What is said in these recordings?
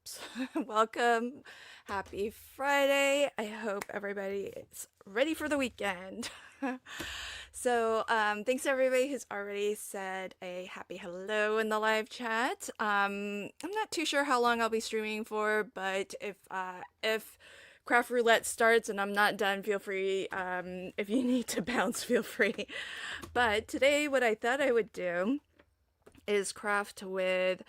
peeps. Welcome. Happy Friday. I hope everybody is ready for the weekend. Thanks to everybody who's already said a happy hello in the live chat. I'm not too sure how long I'll be streaming for, but if Craft Roulette starts and I'm not done, feel free. If you need to bounce, feel free. But today, what I thought I would do is craft with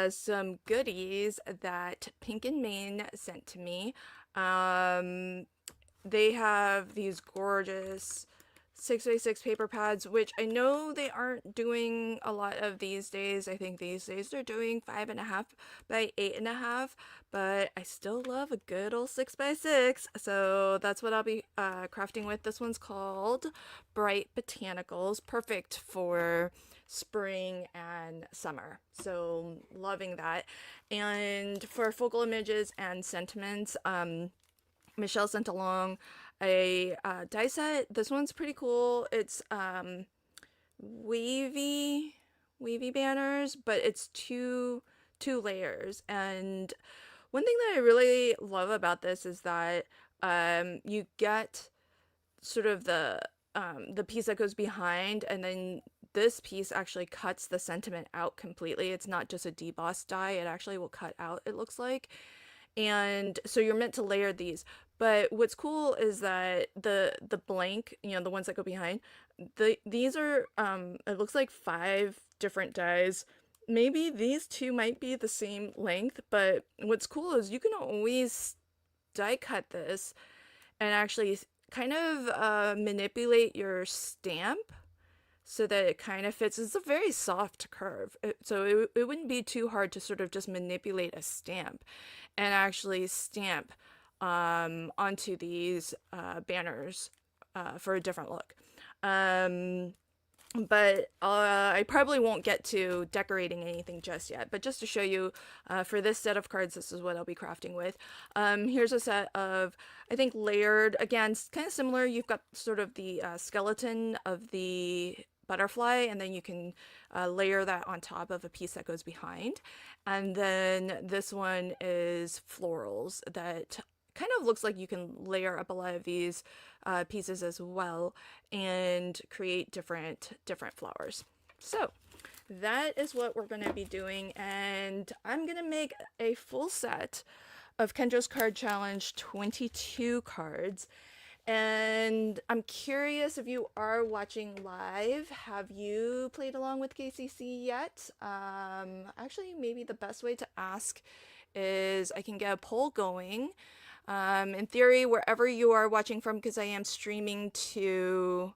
some goodies that Pink and Main sent to me. Um, they have these gorgeous 6x6 paper pads, which I know they aren't doing a lot of these days. I think these days they're doing 5.5 by 8.5, but I still love a good old 6x6. So that's what I'll be crafting with. This one's called Bright Botanicals, perfect for spring and summer. So loving that. And for focal images and sentiments, Michelle sent along a die set. This one's pretty cool. It's wavy wavy banners, but it's two layers. And one thing that I really love about this is that you get sort of the piece that goes behind, and then this piece actually cuts the sentiment out completely. It's not just a debossed die, it actually will cut out, it looks like. And so you're meant to layer these. But what's cool is that the blank, the ones that go behind, these are it looks like 5 different dies. Maybe these two might be the same length, but what's cool is you can always die cut this and actually kind of manipulate your stamp so that it kind of fits. It's a very soft curve, so it wouldn't be too hard to sort of just manipulate a stamp and actually stamp onto these banners for a different look. But I probably won't get to decorating anything just yet. But just to show you, for this set of cards, this is what I'll be crafting with. Here's a set of, I think, layered, again, kind of similar. You've got sort of the skeleton of the butterfly, and then you can layer that on top of a piece that goes behind. And then this one is florals that kind of looks like you can layer up a lot of these pieces as well and create different flowers. So that is what we're going to be doing, and I'm going to make a full set of Kendra's Card Challenge 22 cards. And I'm curious, if you are watching live, have you played along with KCC yet? Actually, maybe the best way to ask is I can get a poll going. In theory, wherever you are watching from, because I am streaming to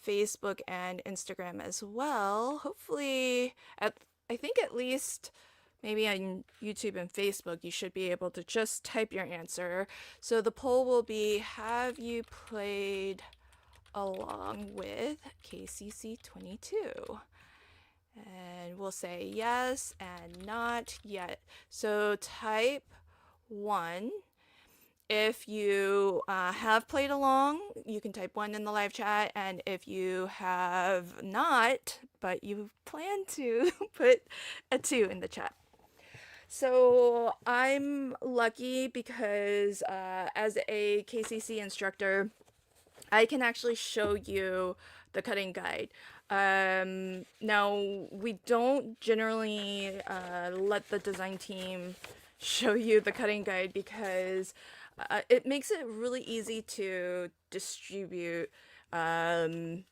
Facebook and Instagram as well. Hopefully, I think at least maybe on YouTube and Facebook, you should be able to just type your answer. So the poll will be, have you played along with KCC 22? And we'll say yes and not yet. So type 1. If you have played along, you can type 1 in the live chat, and if you have not, but you plan to, put a 2 in the chat. So I'm lucky because as a KCC instructor, I can actually show you the cutting guide. Now, we don't generally let the design team show you the cutting guide because it makes it really easy to distribute, and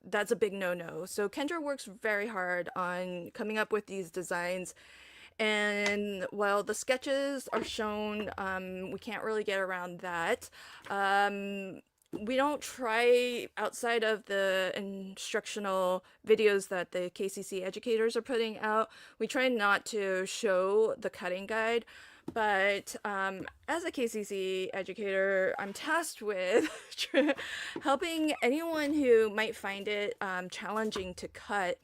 that's a big no-no. So Kendra works very hard on coming up with these designs, and while the sketches are shown, we can't really get around that. We don't try, outside of the instructional videos that the KCC educators are putting out, we try not to show the cutting guide. But as a KCC educator, I'm tasked with helping anyone who might find it challenging to cut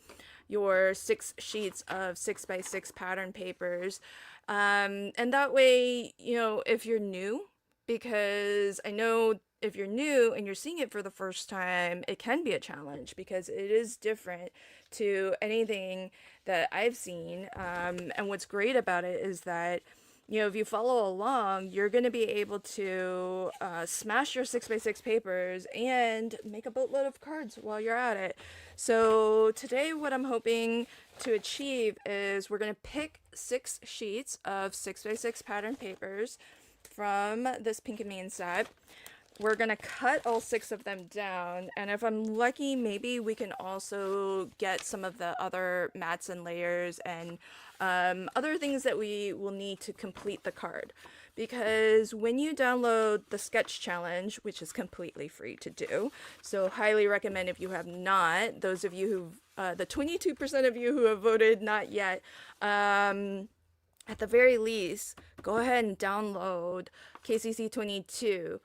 your 6 sheets of 6x6 pattern papers. And that way, if you're new, because I know if you're new and you're seeing it for the first time, it can be a challenge because it is different to anything that I've seen. And what's great about it is that, if you follow along, you're going to be able to smash your 6x6 papers and make a boatload of cards while you're at it. So today what I'm hoping to achieve is we're going to pick 6 sheets of 6x6 pattern papers from this Pink and Mean set. We're going to cut all 6 of them down, and if I'm lucky, maybe we can also get some of the other mats and layers and other things that we will need to complete the card. Because when you download the sketch challenge, which is completely free to do, so highly recommend if you have not, those of you who, the 22% of you who have voted not yet, at the very least, go ahead and download KCC22.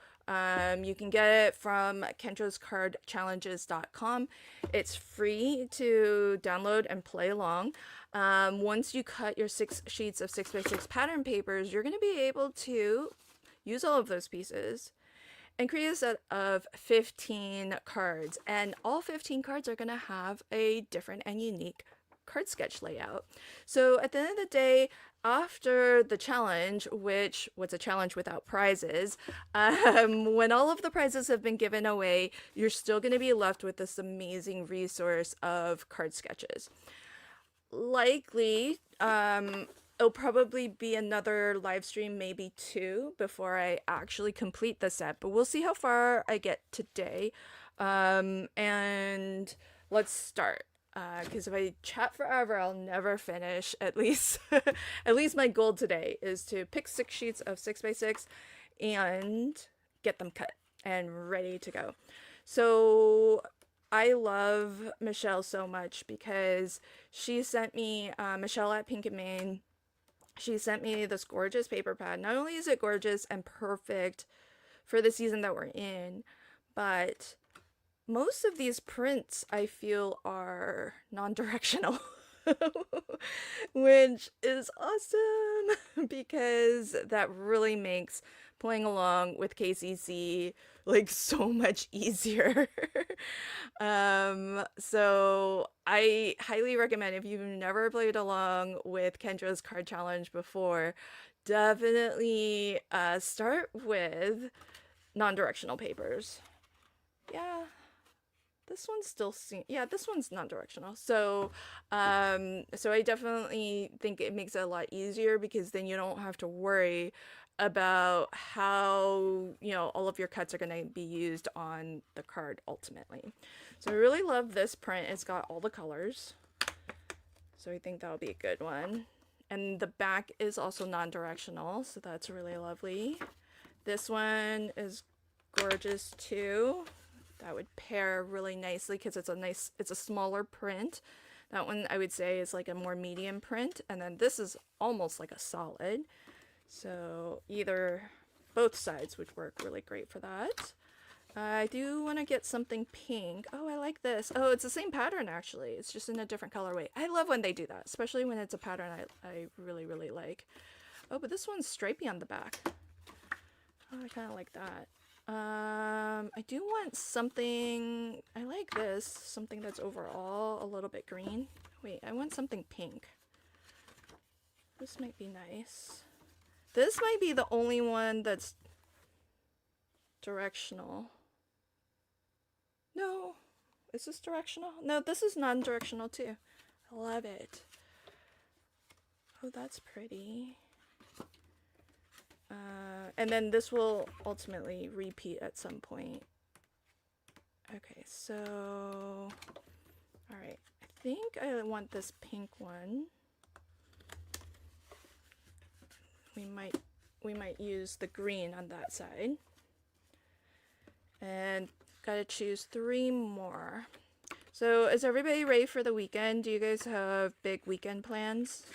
You can get it from kendrascardchallenges.com. It's free to download and play along. Once you cut your 6 sheets of 6x6 pattern papers, you're going to be able to use all of those pieces and create a set of 15 cards. And all 15 cards are going to have a different and unique card sketch layout. So at the end of the day, after the challenge, which what's a challenge without prizes, when all of the prizes have been given away, you're still going to be left with this amazing resource of card sketches. Likely, it'll probably be another live stream, maybe 2, before I actually complete the set, but we'll see how far I get today. And let's start. Because if I chat forever, I'll never finish. At least my goal today is to pick 6 sheets of 6x6 and get them cut and ready to go. So I love Michelle so much because she sent me, Michelle at Pink and Main, she sent me this gorgeous paper pad. Not only is it gorgeous and perfect for the season that we're in, but most of these prints I feel are non-directional, which is awesome because that really makes playing along with KCC like so much easier. So I highly recommend, if you've never played along with Kendra's card challenge before, definitely start with non-directional papers. Yeah. This one's still this one's non-directional. So so I definitely think it makes it a lot easier because then you don't have to worry about how, all of your cuts are going to be used on the card ultimately. So I really love this print. It's got all the colors. So I think that'll be a good one. And the back is also non-directional, so that's really lovely. This one is gorgeous too. That would pair really nicely because it's a smaller print. That one I would say is like a more medium print, and then this is almost like a solid. So both sides would work really great for that. I do want to get something pink. Oh, I like this. Oh, it's the same pattern actually. It's just in a different colorway. I love when they do that, especially when it's a pattern I really, really like. Oh, but this one's stripy on the back. Oh, I kind of like that. I do want something, I like this, something that's overall a little bit green. Wait, I want something pink. This might be nice. This might be the only one that's directional. No, is this directional? No, this is non-directional too. I love it. Oh, that's pretty. And then this will ultimately repeat at some point. Okay, so, all right, I think I want this pink one. We might use the green on that side. And gotta choose 3 more. So is everybody ready for the weekend? Do you guys have big weekend plans?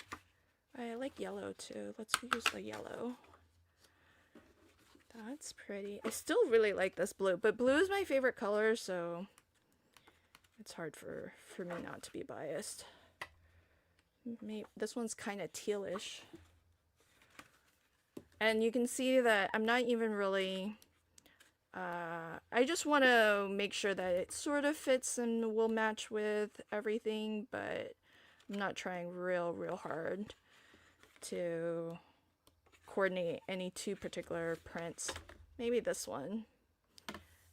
I like yellow too. Let's use the yellow. That's pretty. I still really like this blue, but blue is my favorite color, so it's hard for me not to be biased. Maybe this one's kind of tealish. And you can see that I'm not even really I just want to make sure that it sort of fits and will match with everything, but I'm not trying real hard to coordinate any two particular prints. Maybe this one.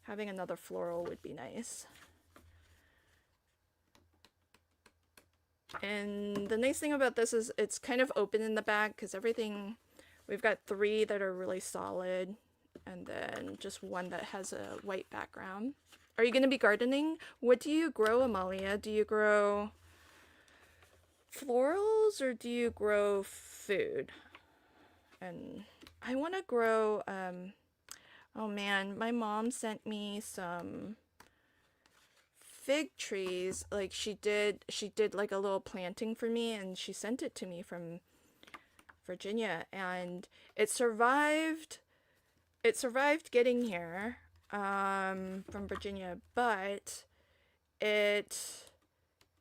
Having another floral would be nice. And the nice thing about this is it's kind of open in the back because everything, we've got 3 that are really solid and then just one that has a white background. Are you going to be gardening? What do you grow, Amalia? Do you grow florals or do you grow food? And I want to grow, oh man, my mom sent me some fig trees. Like she did like a little planting for me and she sent it to me from Virginia and it survived getting here from Virginia, but it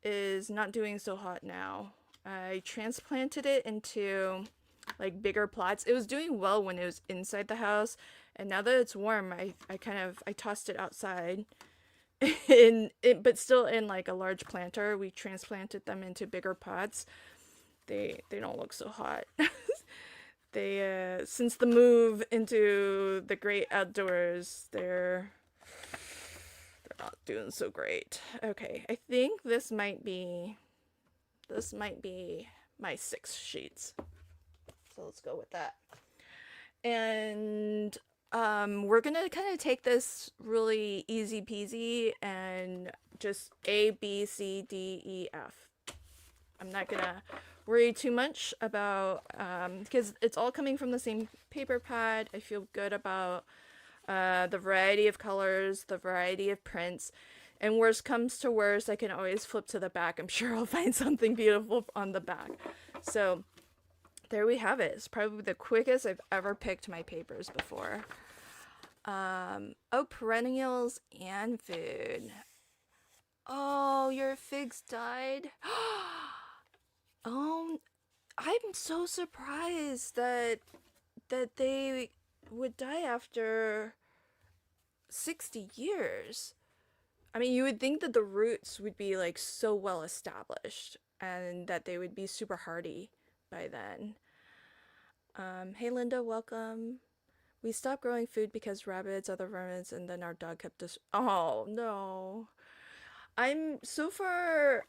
is not doing so hot now. I transplanted it into like bigger plots. It was doing well when it was inside the house, and now that it's warm, I tossed it outside but still in like a large planter. We transplanted them into bigger pots. They don't look so hot. They since the move into the great outdoors, they're not doing so great. Okay, I think this might be my 6 sheets. So let's go with that. And we're gonna kind of take this really easy peasy and just A, B, C, D, E, F. I'm not gonna worry too much about because it's all coming from the same paper pad. I feel good about the variety of colors, the variety of prints, and worst comes to worst, I can always flip to the back. I'm sure I'll find something beautiful on the back. So there we have it. It's probably the quickest I've ever picked my papers before. Oh, perennials and food. Oh, your figs died. Oh, I'm so surprised that they would die after 60 years. I mean, you would think that the roots would be like so well established and that they would be super hardy by then. Hey Linda, welcome. We stopped growing food because rabbits, other vermins, and then our dog kept us. Oh no. I'm so far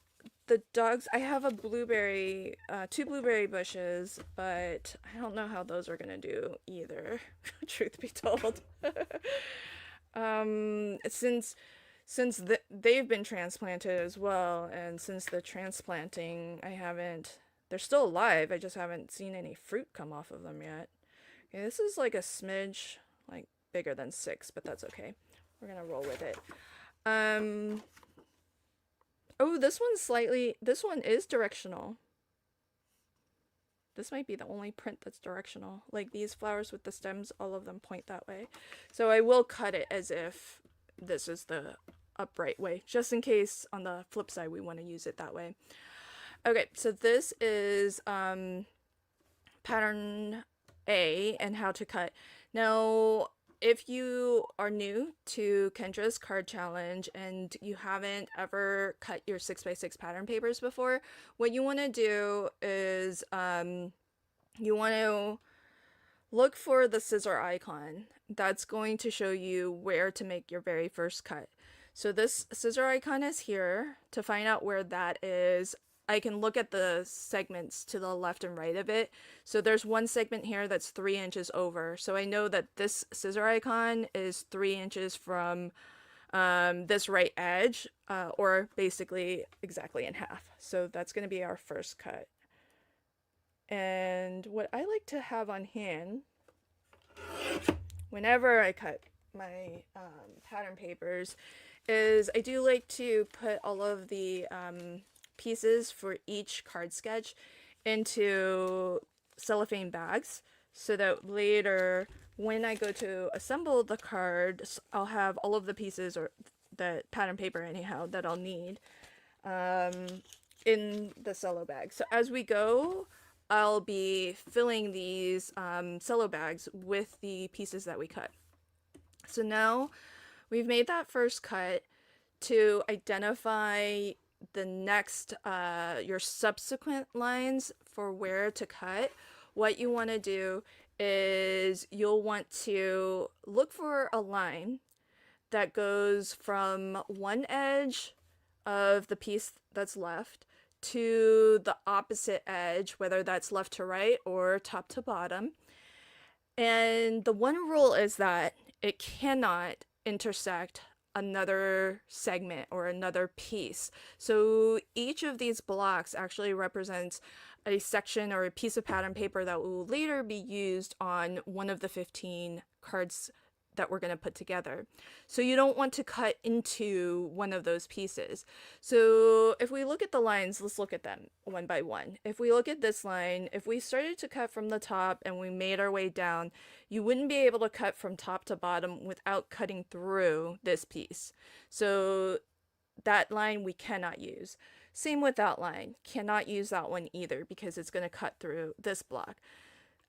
the dogs. I have a blueberry, 2 blueberry bushes, but I don't know how those are gonna do either. Truth be told. Since they've been transplanted as well, and since the transplanting, they're still alive, I just haven't seen any fruit come off of them yet. Okay, this is like a smidge, like bigger than 6, but that's okay. We're gonna roll with it. Oh, this one is directional. This might be the only print that's directional. Like these flowers with the stems, all of them point that way. So I will cut it as if this is the upright way, just in case on the flip side we want to use it that way. Okay, so this is pattern A and how to cut. Now, if you are new to Kendra's card challenge and you haven't ever cut your 6x6 pattern papers before, what you want to do is you want to look for the scissor icon. That's going to show you where to make your very first cut. So this scissor icon is here. To find out where that is, I can look at the segments to the left and right of it. So there's one segment here that's 3 inches over. So I know that this scissor icon is 3 inches from this right edge, or basically exactly in half. So that's going to be our first cut. And what I like to have on hand whenever I cut my pattern papers is I do like to put all of the pieces for each card sketch into cellophane bags so that later when I go to assemble the card, I'll have all of the pieces, or the pattern paper anyhow, that I'll need in the cello bag. So as we go, I'll be filling these cello bags with the pieces that we cut. So now we've made that first cut. To identify the next, your subsequent lines for where to cut, what you want to do is you'll want to look for a line that goes from one edge of the piece that's left to the opposite edge, whether that's left to right or top to bottom. And the one rule is that it cannot intersect another segment or another piece. So each of these blocks actually represents a section or a piece of pattern paper that will later be used on one of the 15 cards that we're going to put together. So you don't want to cut into one of those pieces. So if we look at the lines, let's look at them one by one. If we look at this line, if we started to cut from the top and we made our way down, you wouldn't be able to cut from top to bottom without cutting through this piece. So that line we cannot use. Same with that line. Cannot use that one either because it's going to cut through this block.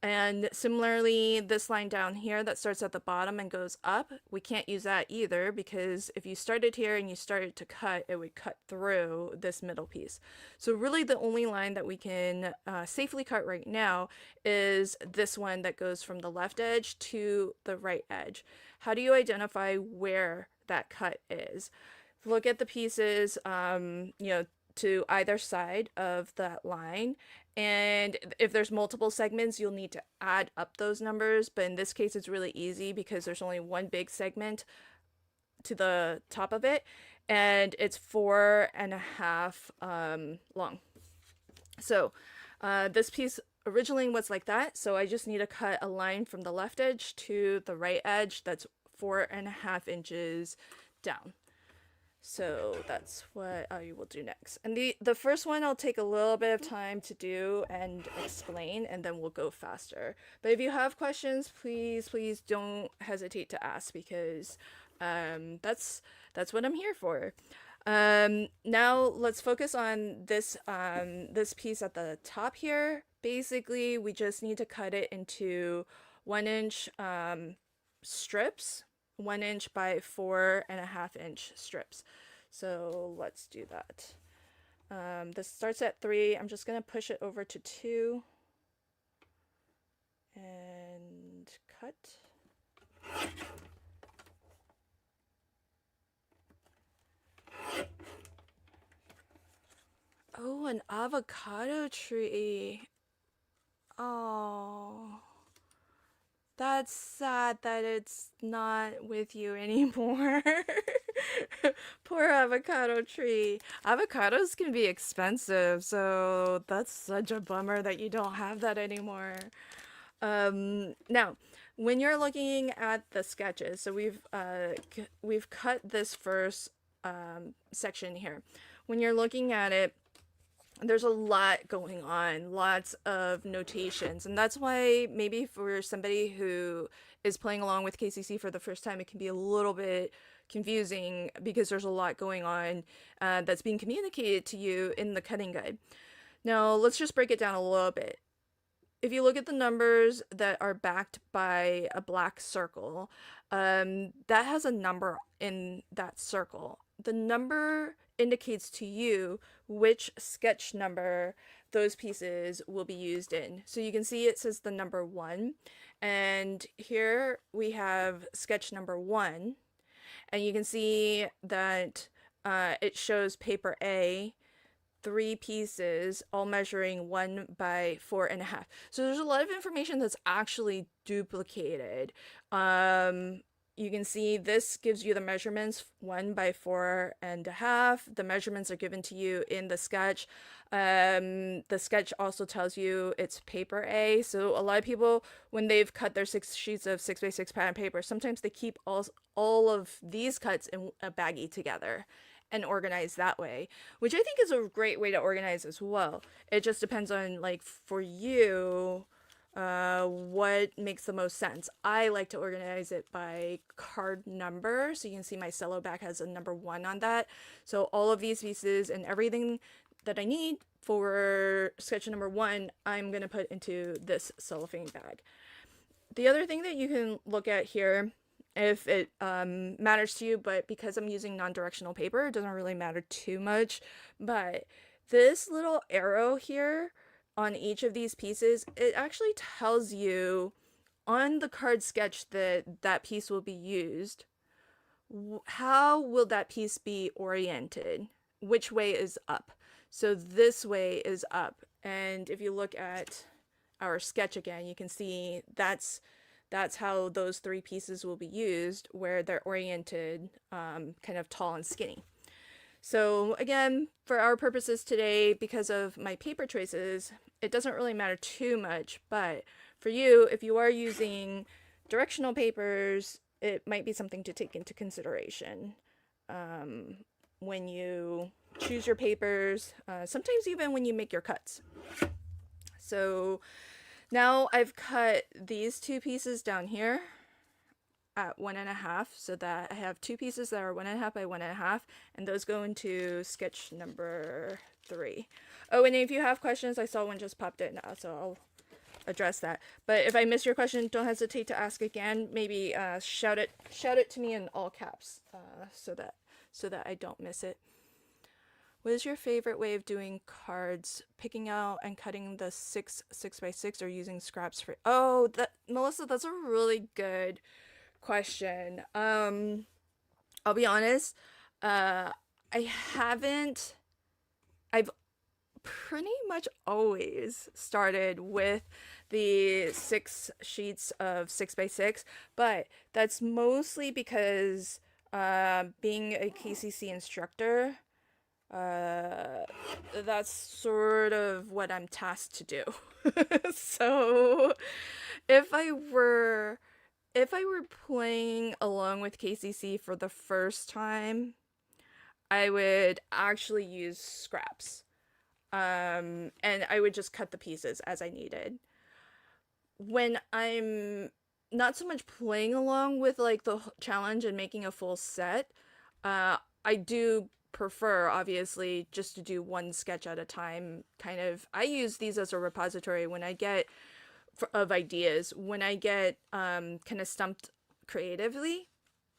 And similarly, this line down here that starts at the bottom and goes up, we can't use that either because if you started here and you started to cut, it would cut through this middle piece. So really the only line that we can safely cut right now is this one that goes from the left edge to the right edge. How do you identify where that cut is? Look at the pieces, to either side of that line, and if there's multiple segments you'll need to add up those numbers, but in this case it's really easy because there's only one big segment to the top of it and it's 4.5 long. So this piece originally was like that, so I just need to cut a line from the left edge to the right edge that's 4.5 inches down. So that's what I will do next. And the first one I'll take a little bit of time to do and explain, and then we'll go faster. But if you have questions, please don't hesitate to ask because that's what I'm here for. Now let's focus on this this piece at the top here. Basically, we just need to cut it into 1-inch strips. 1 inch by 4.5 inch strips. So let's do that. This starts at 3. I'm just gonna push it over to 2 and cut. Oh, an avocado tree. Oh. That's sad that it's not with you anymore. Poor avocado tree. Avocados can be expensive, so that's such a bummer that you don't have that anymore. Now, when you're looking at the sketches, so we've cut this first section here. When you're looking at it, there's a lot going on, lots of notations, and that's why maybe for somebody who is playing along with KCC for the first time, it can be a little bit confusing because there's a lot going on that's being communicated to you in the cutting guide. Now, let's just break it down a little bit. If you look at the numbers that are backed by a black circle, that has a number in that circle. The number indicates to you which sketch number those pieces will be used in. So you can see it says the number 1, and here we have sketch number 1, and you can see that it shows paper A, 3 pieces, all measuring 1 by 4.5. So there's a lot of information that's actually duplicated. You can see this gives you the measurements 1 by 4.5. The measurements are given to you in the sketch. The sketch also tells you it's paper A. So a lot of people, when they've cut their 6 sheets of 6x6 pattern paper, sometimes they keep all of these cuts in a baggie together and organize that way, which I think is a great way to organize as well. It just depends on, like, for you, what makes the most sense. I like to organize it by card number, so you can see my cello back has a number 1 on that. So all of these pieces and everything that I need for sketch number 1, I'm gonna put into this cellophane bag. The other thing that you can look at here if it matters to you, but because I'm using non-directional paper, it doesn't really matter too much. But this little arrow here on each of these pieces, it actually tells you on the card sketch that that piece will be used, how will that piece be oriented? Which way is up? So this way is up. And if you look at our sketch again, you can see that's how those three pieces will be used, where they're oriented kind of tall and skinny. So again, for our purposes today, because of my paper choices, it doesn't really matter too much, but for you, if you are using directional papers, it might be something to take into consideration when you choose your papers, sometimes even when you make your cuts. So now I've cut these two pieces down here at 1.5, so that I have two pieces that are 1.5 by 1.5, and those go into sketch number 3. Oh, and if you have questions, I saw one just popped in, so I'll address that. But if I miss your question, don't hesitate to ask again. Maybe shout it to me in all caps, so that I don't miss it. What is your favorite way of doing cards? Picking out and cutting the 6x6 or using scraps for... Oh, Melissa, that's a really good question. I'll be honest, I've pretty much always started with the 6 sheets of 6x6, but that's mostly because being a KCC instructor, that's sort of what I'm tasked to do. So if I were playing along with KCC for the first time, I would actually use scraps. And I would just cut the pieces as I needed. When I'm not so much playing along with like the challenge and making a full set, I do prefer, obviously, just to do one sketch at a time. Kind of, I use these as a repository when I get of ideas. When I get kind of stumped creatively,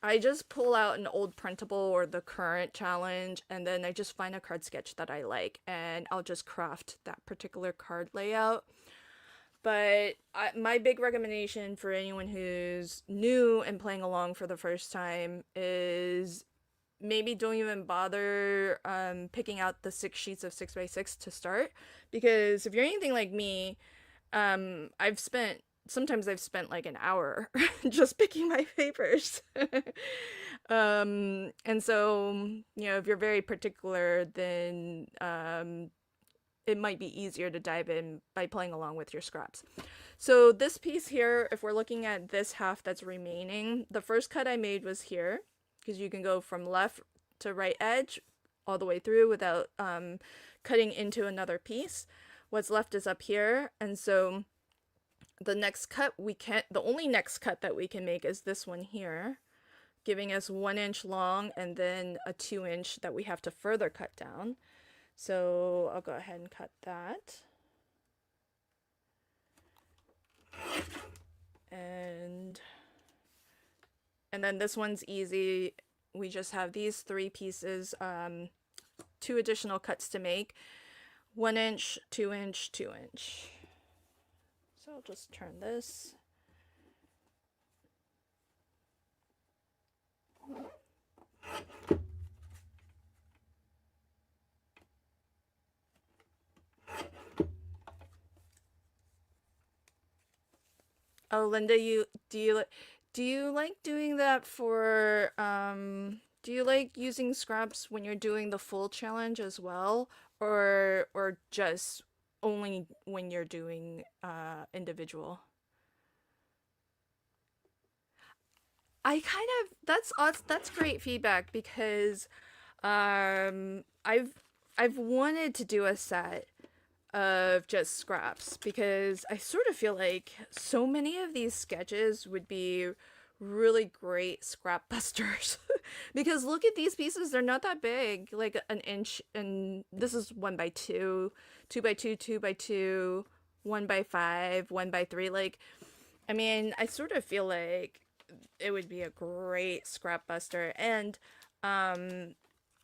I just pull out an old printable or the current challenge, and then I just find a card sketch that I like, and I'll just craft that particular card layout. But my big recommendation for anyone who's new and playing along for the first time is maybe don't even bother picking out the 6 sheets of 6x6 to start, because if you're anything like me, sometimes I've spent like an hour just picking my papers. And so, if you're very particular, then it might be easier to dive in by playing along with your scraps. So this piece here, if we're looking at this half that's remaining, the first cut I made was here, because you can go from left to right edge all the way through without cutting into another piece. What's left is up here, and so the only next cut that we can make is this one here, giving us 1 inch long and then a 2 inch that we have to further cut down. So I'll go ahead and cut that. And then this one's easy. We just have these 3 pieces, 2 additional cuts to make. 1 inch, 2 inch, 2 inch. So I'll just turn this. Oh, Linda, do you like doing that for do you like using scraps when you're doing the full challenge as well, or just only when you're doing individual? That's great feedback, because I've wanted to do a set of just scraps, because I sort of feel like so many of these sketches would be really great scrap busters. Because look at these pieces, they're not that big, like an inch, and this is 1x2, 2x2, 2x2, 1x5, 1x3. Like, I mean, I sort of feel like it would be a great scrap buster. And um,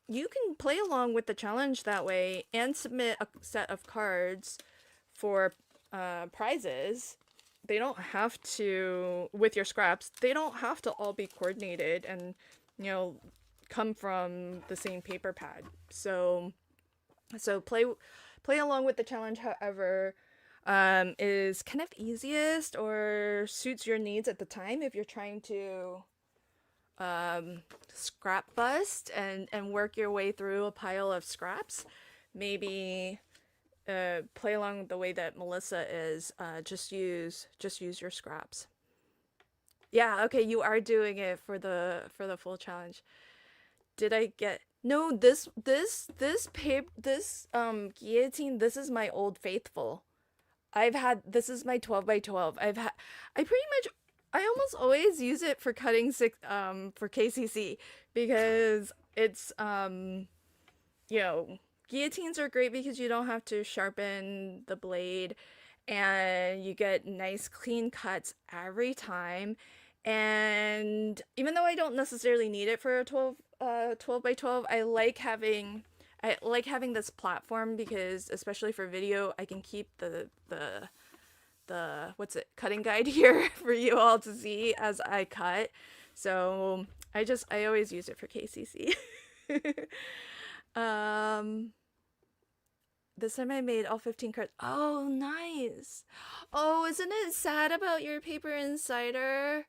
you can play along with the challenge that way and submit a set of cards for prizes. They don't have to, with your scraps, they don't have to all be coordinated and, you know, come from the same paper pad. So play along with the challenge, however, is kind of easiest or suits your needs at the time. If you're trying to scrap bust and work your way through a pile of scraps, maybe play along the way that Melissa is. Just use your scraps. Yeah, okay, you are doing it for the full challenge. Did I get no? This paper, this guillotine. This is my Old Faithful. I've had this is my 12 by 12. I pretty much I almost always use it for cutting six for KCC because it's you know, guillotines are great because you don't have to sharpen the blade and you get nice clean cuts every time. And even though I don't necessarily need it for a 12 by 12, I like having this platform because especially for video, I can keep the what's it cutting guide here for you all to see as I cut. So I always use it for KCC. um this time I made all 15 cards. Oh, nice. Oh, isn't it sad about your paper insider?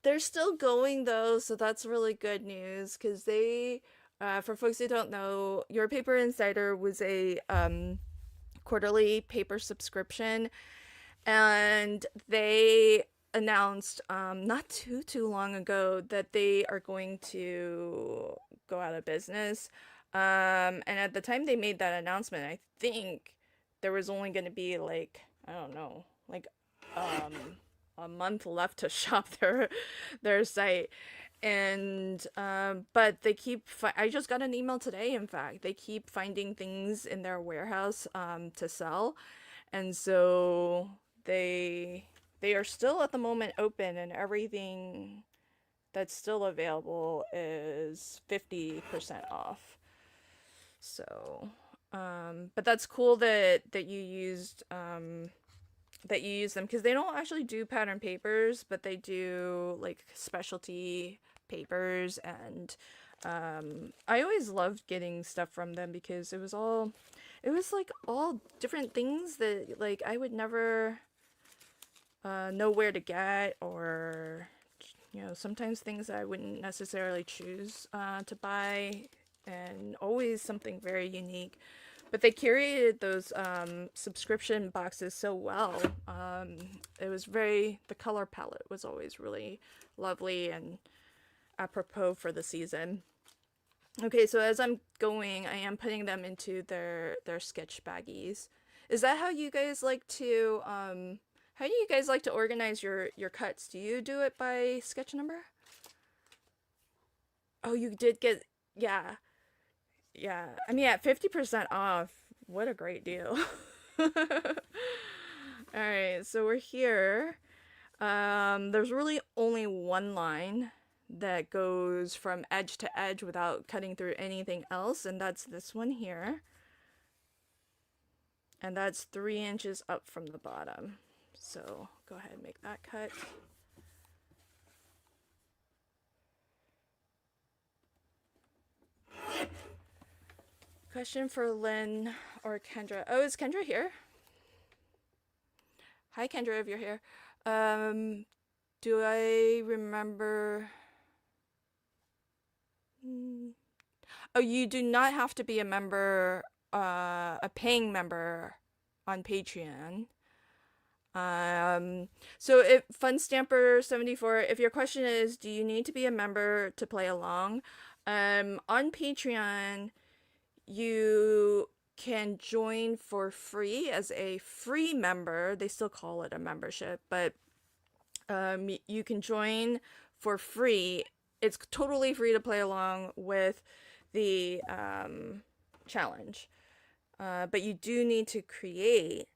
They're still going though, so that's really good news because for folks who don't know, Your Paper Insider was a quarterly paper subscription, and they announced not too long ago that they are going to go out of business. And at the time they made that announcement, I think there was only going to be like I don't know, like um a month left to shop their site. And but I just got an email today, in fact. They keep finding things in their warehouse to sell. And so they are still at the moment open, and everything that's still available is 50% off. So but that's cool that you use them because they don't actually do pattern papers, but they do like specialty papers. And I always loved getting stuff from them because it was like all different things that like I would never know where to get, or sometimes things I wouldn't necessarily choose to buy, and always something very unique. But they curated those subscription boxes so well. The color palette was always really lovely and apropos for the season. Okay, so as I'm going, I am putting them into their sketch baggies. Is that how do you guys like to organize your cuts? Do you do it by sketch number? Oh, you did get, yeah. Yeah, I mean, at 50% off, what a great deal. Alright, so we're here. There's really only one line that goes from edge to edge without cutting through anything else, and that's this one here. And that's 3 inches up from the bottom. So go ahead and make that cut. Question for Lynn or Kendra. Oh, is Kendra here? Hi, Kendra, if you're here. Do I remember? Oh, you do not have to be a member, a paying member on Patreon. So if Fun Stamper 74, if your question is, do you need to be a member to play along? On Patreon, you can join for free as a free member. They still call it a membership, but you can join for free. It's totally free to play along with the challenge. But you do need to create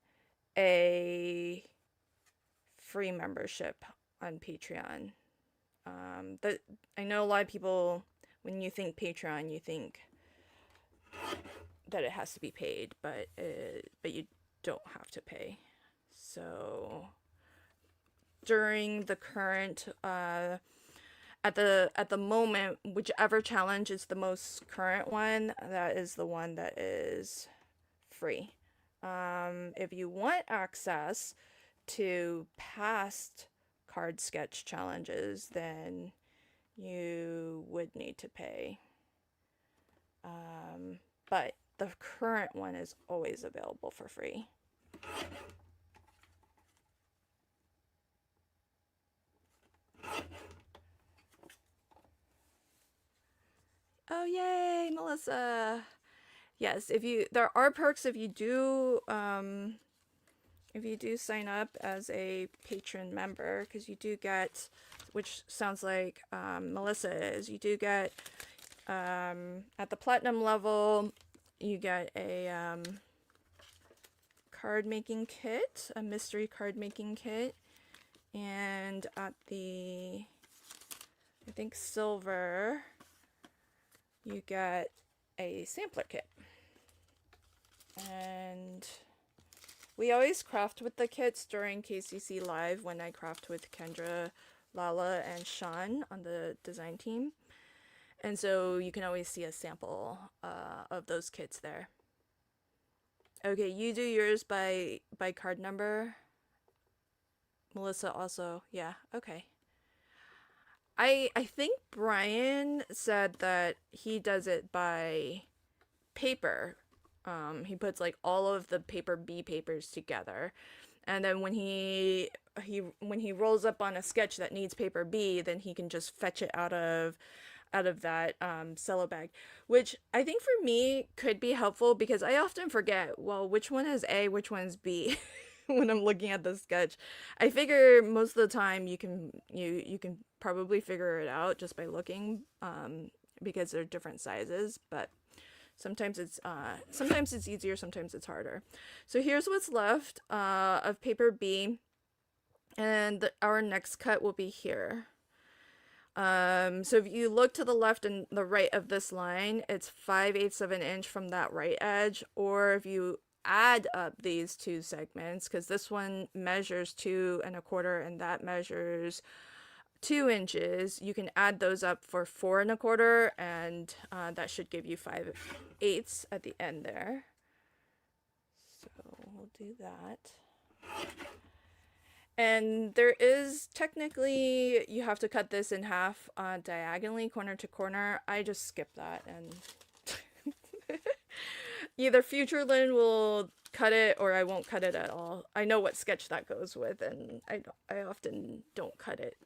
a free membership on Patreon. That I know a lot of people, when you think Patreon, you think that it has to be paid, but you don't have to pay. So during the current at the moment, whichever challenge is the most current one, that is the one that is free. If you want access to past card sketch challenges, then you would need to pay. But the current one is always available for free. Oh, yay, Melissa. Yes, there are perks if you do sign up as a patron member, because you do get, which sounds like Melissa is, you do get at the platinum level, you get a card making kit, a mystery card making kit, and at the, I think, silver, you get a sampler kit. And we always craft with the kits during KCC Live when I craft with Kendra, Lala, and Sean on the design team. And so you can always see a sample of those kits there. Okay, you do yours by card number. Melissa also, yeah, okay. I think Brian said that he does it by paper. He puts like all of the paper B papers together, and then when he rolls up on a sketch that needs paper B, then he can just fetch it out of that cello bag, which I think for me could be helpful, because I often forget, well, which one is A, which one is B when I'm looking at the sketch. I figure most of the time you can probably figure it out just by looking, because they're different sizes, but sometimes it's easier, sometimes it's harder. So here's what's left of paper B, and our next cut will be here. So if you look to the left and the right of this line, it's 5/8 of an inch from that right edge. Or if you add up these two segments, because this one measures 2 1/4 and that measures 2 inches, you can add those up for 4 1/4, and that should give you 5/8 at the end there. So we'll do that. And there is technically, you have to cut this in half diagonally, corner to corner. I just skip that, and either future Lynn will cut it or I won't cut it at all. I know what sketch that goes with, and I often don't cut it.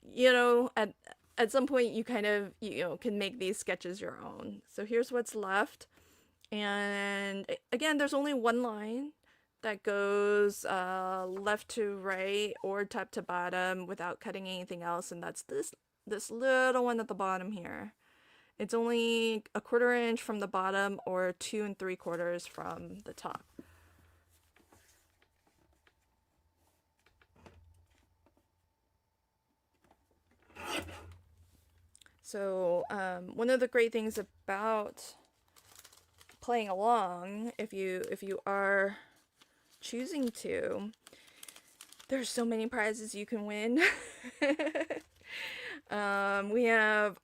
You know, at some point you kind of, can make these sketches your own. So here's what's left. And again, there's only one line that goes left to right or top to bottom without cutting anything else, and that's this little one at the bottom here. It's only 1/4 inch from the bottom or 2 3/4 from the top. So one of the great things about playing along, if you are choosing to, there's so many prizes you can win. We have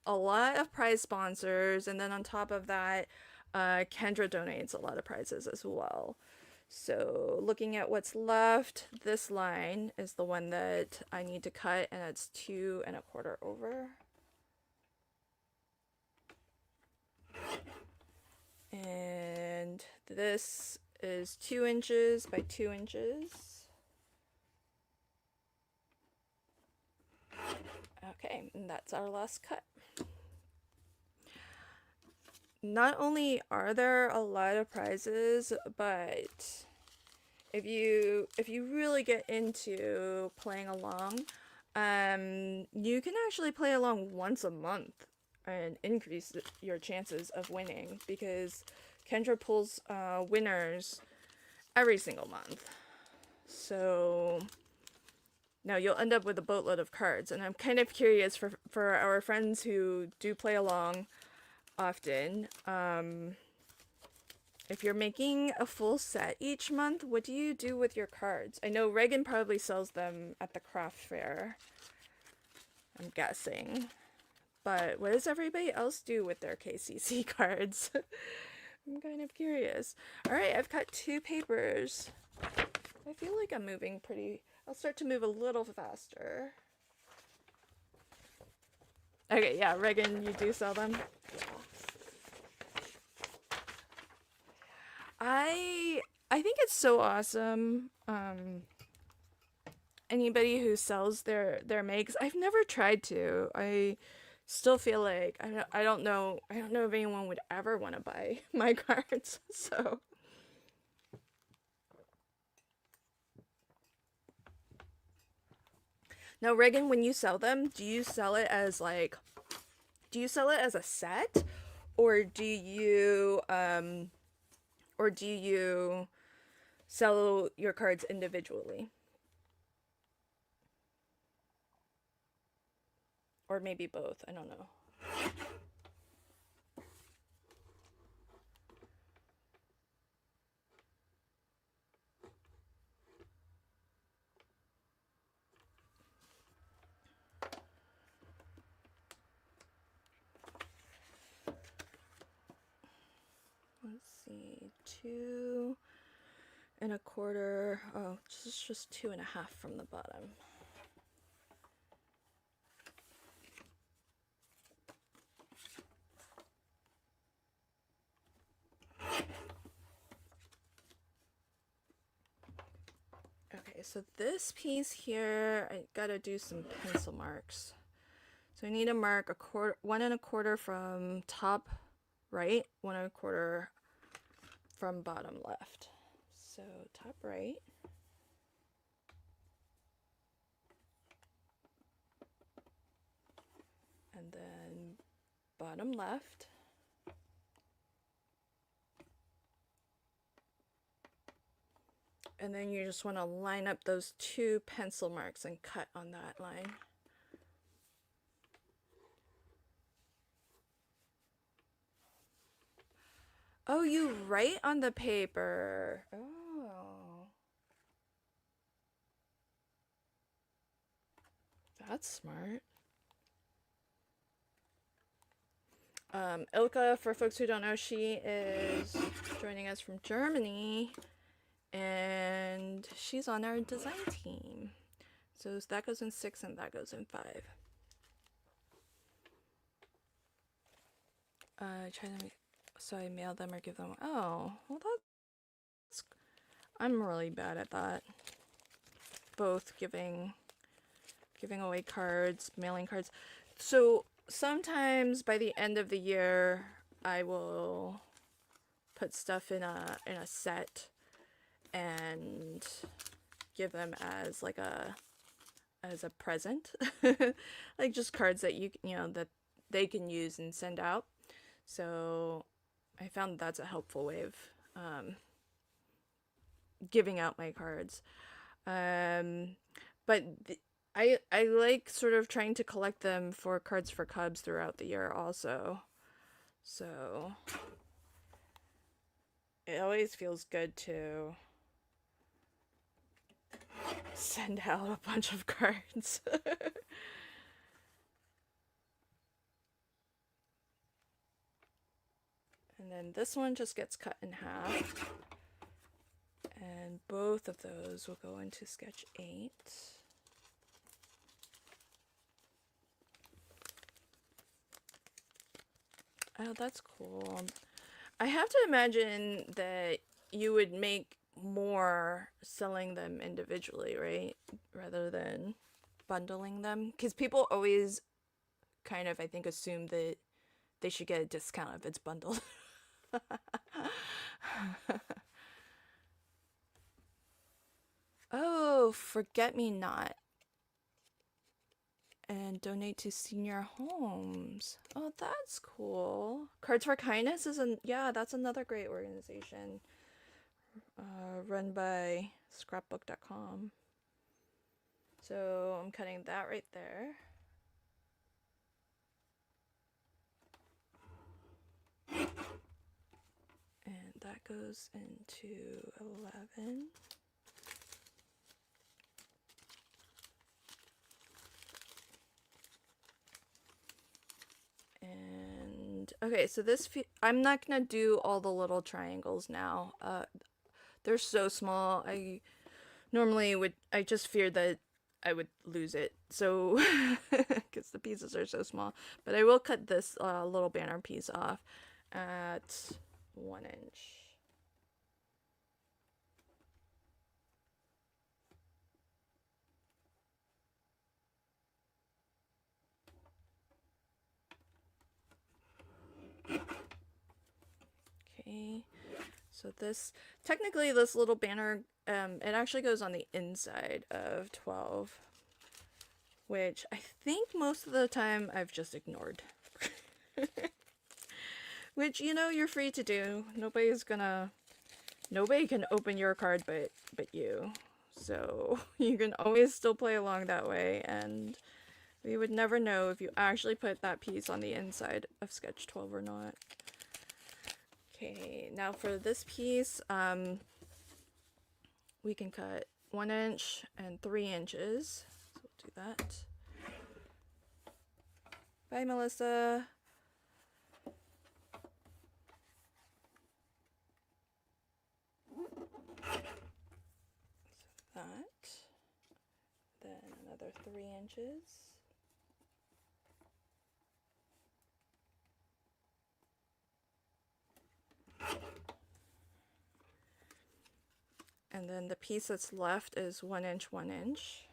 a lot of prize sponsors, and then on top of that, Kendra donates a lot of prizes as well. So looking at what's left, this line is the one that I need to cut, and it's 2 1/4 over. And this is 2 inches by 2 inches. Okay, and that's our last cut. Not only are there a lot of prizes, but if you really get into playing along, you can actually play along once a month and increase your chances of winning, because Kendra pulls winners every single month. So Now you'll end up with a boatload of cards, and I'm kind of curious for our friends who do play along often. If you're making a full set each month, what do you do with your cards? I know Reagan probably sells them at the craft fair, I'm guessing. But what does everybody else do with their KCC cards? I'm kind of curious. Alright, I've cut 2 papers. I feel like I'm moving pretty... I'll start to move a little faster. Okay, yeah, Reagan, you do sell them? I think it's so awesome. Anybody who sells their makes, I've never tried to. I still feel like I don't know if anyone would ever want to buy my cards. So now, Reagan, when you sell them, do you sell it as a set, or do you sell your cards individually? Or maybe both, I don't know. Let's see, 2 1/4. Oh, just 2 1/2 from the bottom. Okay, so this piece here, I gotta do some pencil marks. So I need to mark 1 1/4 from top right, 1 1/4 from bottom left. So top right. And then bottom left. And then you just want to line up those 2 pencil marks and cut on that line. Oh, you write on the paper. Oh. That's smart. Ilka, for folks who don't know, she is joining us from Germany, and she's on our design team. So that goes in 6 and that goes in 5. Try to make, so I mail them or give them. Oh, well, that's. I'm really bad at that. Both giving away cards, mailing cards. So sometimes by the end of the year, I will put stuff in a set and give them as like a present, like just cards that you know that they can use and send out. So I found that's a helpful way of giving out my cards. But I like sort of trying to collect them for Cards for Cubs throughout the year also. So it always feels good to send out a bunch of cards. And then this one just gets cut in half. And both of those will go into sketch 8. Oh, that's cool. I have to imagine that you would make more selling them individually, right? Rather than bundling them. Because people always kind of, I think, assume that they should get a discount if it's bundled. Oh, forget me not. And donate to senior homes. Oh, that's cool. Cards for Kindness is that's another great organization. Run by scrapbook.com. So I'm cutting that right there. And that goes into 11. And okay, so this I'm not gonna do all the little triangles now. They're so small. I normally would, I just feared that I would lose it, so because the pieces are so small. But I will cut this little banner piece off at 1 inch. Okay, so technically this little banner, it actually goes on the inside of 12, which I think most of the time I've just ignored. Which, you know, you're free to do. Nobody can open your card but you. So you can always still play along that way, and we would never know if you actually put that piece on the inside of sketch 12 or not. Okay, now for this piece, we can cut 1 inch and 3 inches. So we'll do that. Bye, Melissa. So that. Then another 3 inches. And then the piece that's left is 1 inch, 1 inch.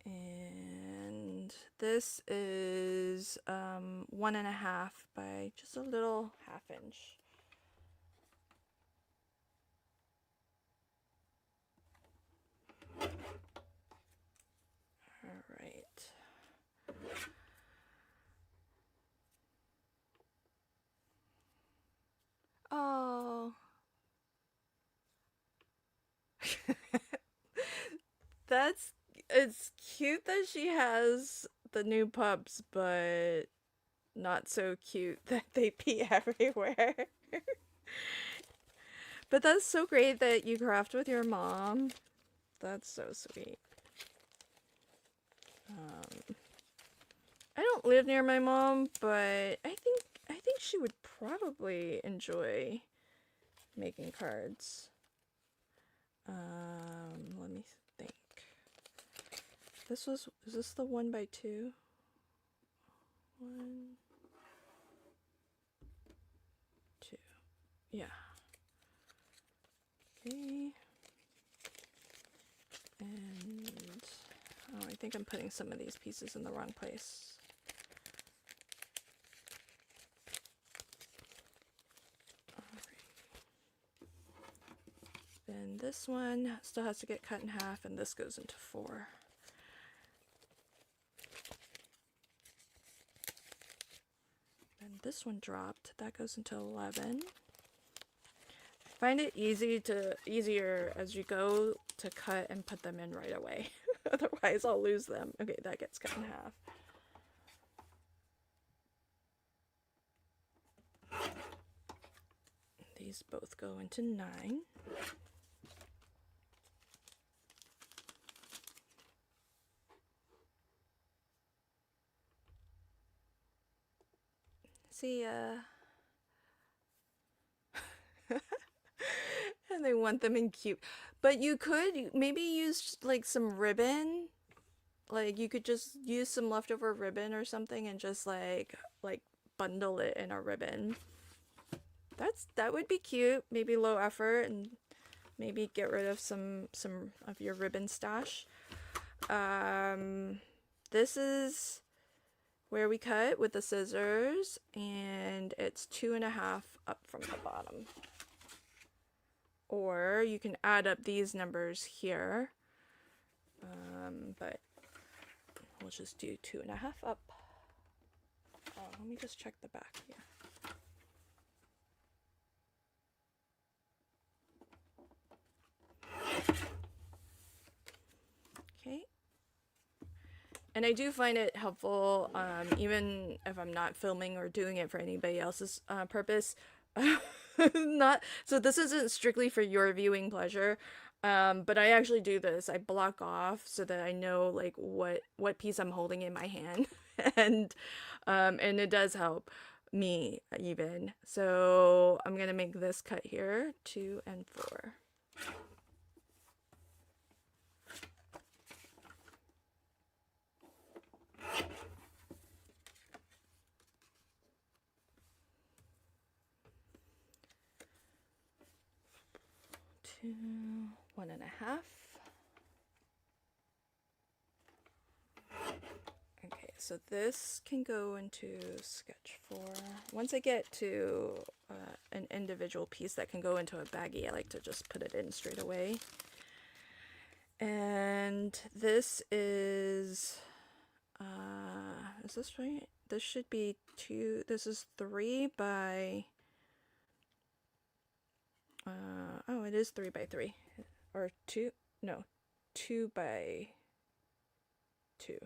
And this is 1.5 by just a little 1/2 inch. All right. Oh. It's cute that she has the new pups, but not so cute that they pee everywhere. But that's so great that you craft with your mom. That's so sweet. I don't live near my mom, but I think she would probably enjoy making cards. Let me think. Is this the 1 by 2? 1, 2. Yeah. Okay. And oh, I think I'm putting some of these pieces in the wrong place. Then this one still has to get cut in half, and this goes into 4. And this one dropped. That goes into 11. Find it easier as you go to cut and put them in right away. Otherwise, I'll lose them. Okay, that gets cut in half. These both go into 9. See ya. And they want them in cute. But you could maybe use like some ribbon. Like you could just use some leftover ribbon or something and just like bundle it in a ribbon. That would be cute. Maybe low effort, and maybe get rid of some of your ribbon stash. This is where we cut with the scissors, and it's 2.5 up from the bottom. Or you can add up these numbers here, but we'll just do 2.5 up. Oh, let me just check the back here. And I do find it helpful, even if I'm not filming or doing it for anybody else's purpose. Not so this isn't strictly for your viewing pleasure, but I actually do this. I block off so that I know like what piece I'm holding in my hand, and and it does help me even. So I'm gonna make this cut here, 2 and 4. Two, 1.5. Okay, so this can go into sketch 4. Once I get to an individual piece that can go into a baggie, I like to just put it in straight away. And this is this right? This should be 2, this is 3 by, oh, it is 3 by 3. Or 2, no, 2 by 2.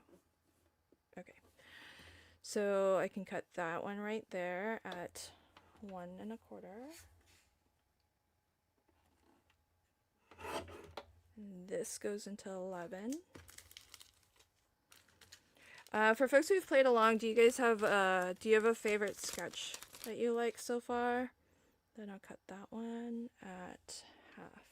Okay. So I can cut that one right there at 1.25. And this goes into 11. For folks who've played along, do you guys have do you have a favorite sketch that you like so far? Then I'll cut that one at half.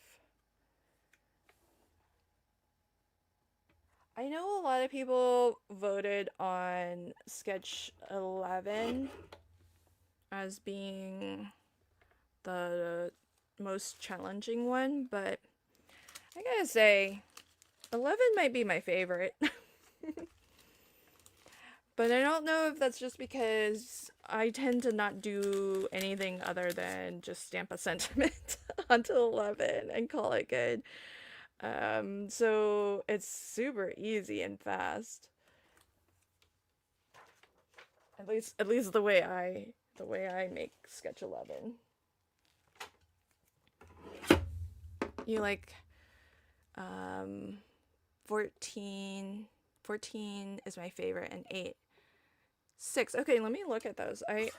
I know a lot of people voted on sketch 11 as being the most challenging one, but I gotta say 11 might be my favorite. But I don't know if that's just because I tend to not do anything other than just stamp a sentiment onto 11 and call it good. So it's super easy and fast. At least the way I make sketch 11. You like 14 is my favorite, and 8. 6. Okay, let me look at those. I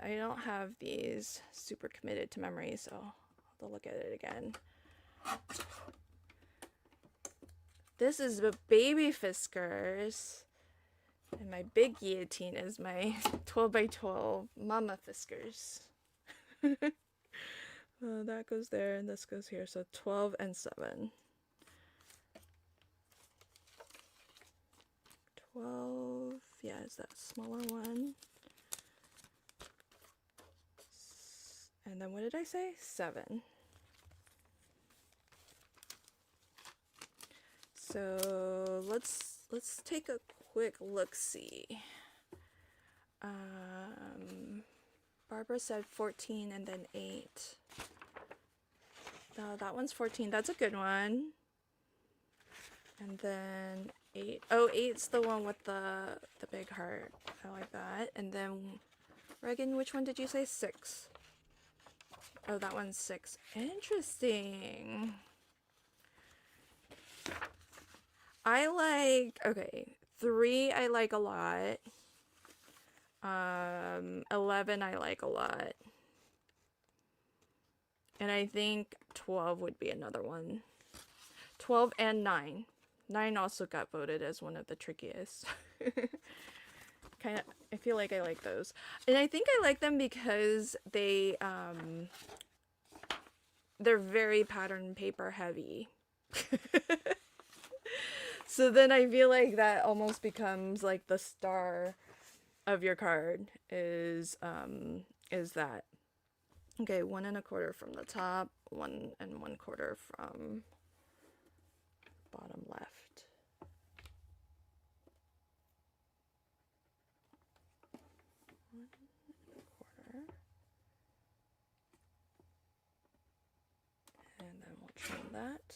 don't have these super committed to memory, so I'll have to look at it again. This is the baby Fiskars, and my big guillotine is my 12 by 12 mama Fiskars. That goes there, and this goes here, so 12 and 7. 12, yeah, is that smaller one? And then what did I say? 7. So let's take a quick look-see. Barbara said 14 and then 8. No, that one's 14. That's a good one. And then 8. Oh, 8's the one with the big heart. I like that. And then, Reagan, which one did you say? 6. Oh, that one's 6. Interesting. I like, okay, 3 I like a lot. 11 I like a lot. And I think 12 would be another one. 12 and 9. 9 also got voted as one of the trickiest. Kind of, I feel like I like those. And I think I like them because they're very pattern paper heavy. So then I feel like that almost becomes like the star of your card is that. Okay, 1 1/4 from the top, 1 1/4 from bottom left. One and a quarter. And then we'll trim that.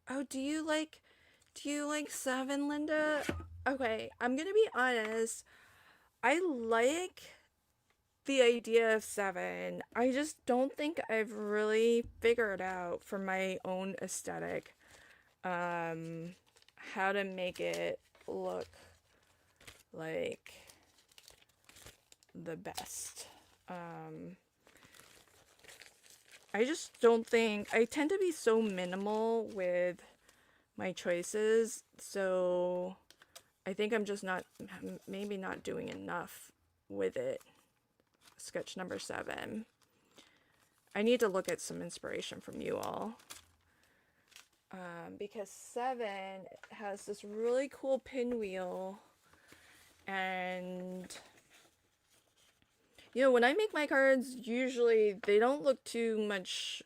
Oh, do you like 7, Linda? Okay, I'm gonna be honest. I like the idea of 7. I just don't think I've really figured out for my own aesthetic um how to make it look like the best. Um I just don't think I tend to be so minimal with my choices, so I think I'm just not maybe not doing enough with it. Sketch number 7. I need to look at some inspiration from you all. Because 7 has this really cool pinwheel, and you know, when I make my cards, usually they don't look too much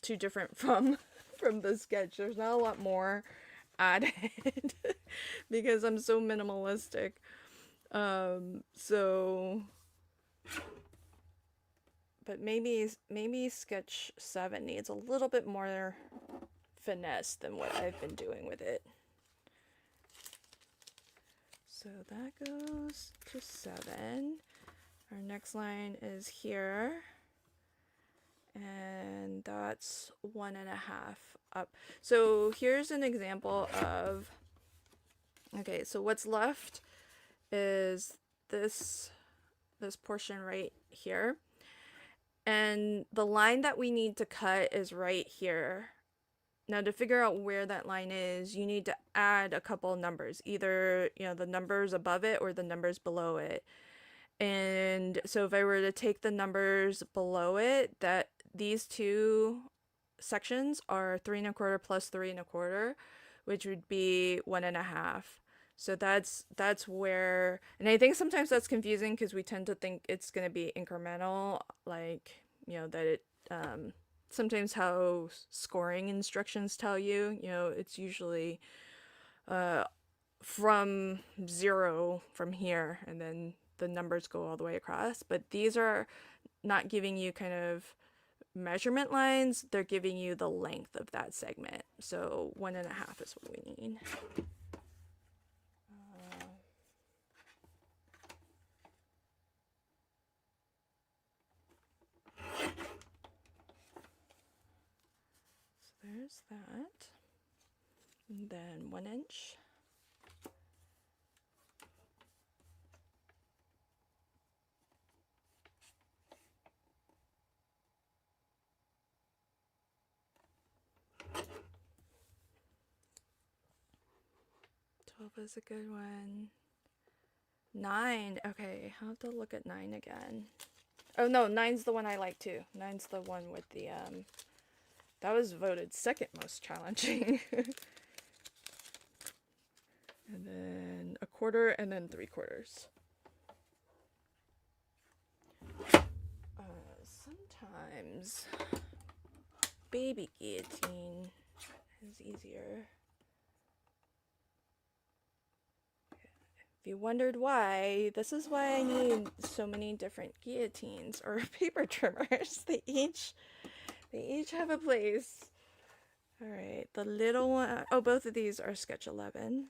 too different from from the sketch. There's not a lot more added because I'm so minimalistic. So but maybe sketch 7 needs a little bit more finesse than what I've been doing with it. So that goes to 7. Our next line is here, and that's 1.5 up. So here's an example of, okay, so what's left is this portion right here, and the line that we need to cut is right here. Now, to figure out where that line is, you need to add a couple numbers, either, you know, the numbers above it or the numbers below it. And so if I were to take the numbers below it, that these two sections are 3.25 plus 3.25, which would be 1.5. So that's where, and I think sometimes that's confusing because we tend to think it's going to be incremental, like, you know, that it, sometimes how scoring instructions tell you, you know, it's usually from 0 from here, and then the numbers go all the way across. But these are not giving you kind of measurement lines, they're giving you the length of that segment. So 1.5 is what we need. So there's that. And then 1 inch. Is a good one. 9. Okay, I'll have to look at 9 again. Oh no, 9's the one I like too. 9's the one with the that was voted second most challenging. And then 1/4 and then 3/4. Sometimes baby guillotine is easier. If you wondered why, this is why I need so many different guillotines or paper trimmers. They each have a place. All right, the little one, oh, both of these are sketch 11.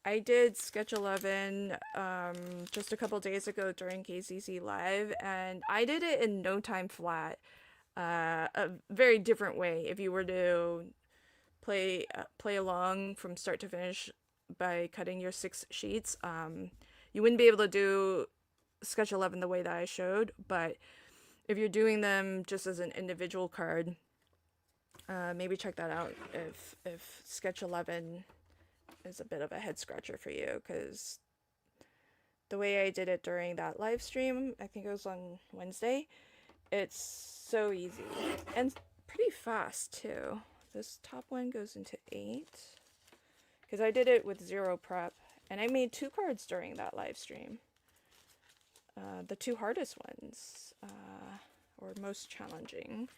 I did sketch 11 just a couple days ago during KCC Live, and I did it in no time flat. A very different way. If you were to play along from start to finish by cutting your 6 sheets, you wouldn't be able to do sketch 11 the way that I showed, but if you're doing them just as an individual card, maybe check that out if sketch 11 is a bit of a head scratcher for you, because the way I did it during that live stream, I think it was on Wednesday, it's so easy and pretty fast too. This top one goes into 8 because I did it with 0 prep, and I made 2 cards during that live stream. The 2 hardest ones, or most challenging.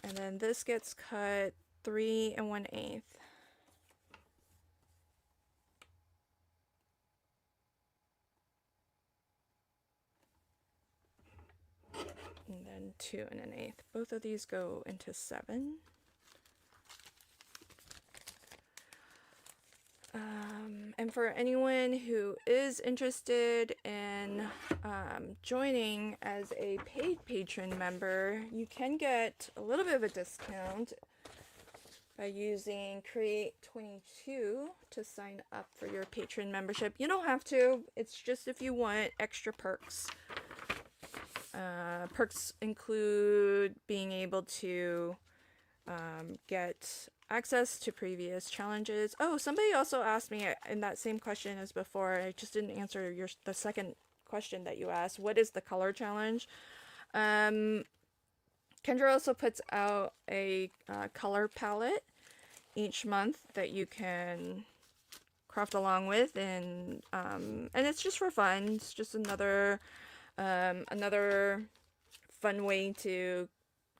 And then this gets cut 3 1/8. And then 2 1/8. Both of these go into 7. And for anyone who is interested in joining as a paid patron member, you can get a little bit of a discount by using Create22 to sign up for your patron membership. You don't have to, it's just if you want extra perks. Perks include being able to get access to previous challenges. Oh, somebody also asked me in that same question as before. I just didn't answer the second question that you asked. What is the color challenge? Kendra also puts out a color palette each month that you can craft along with, and it's just for fun. It's just another fun way to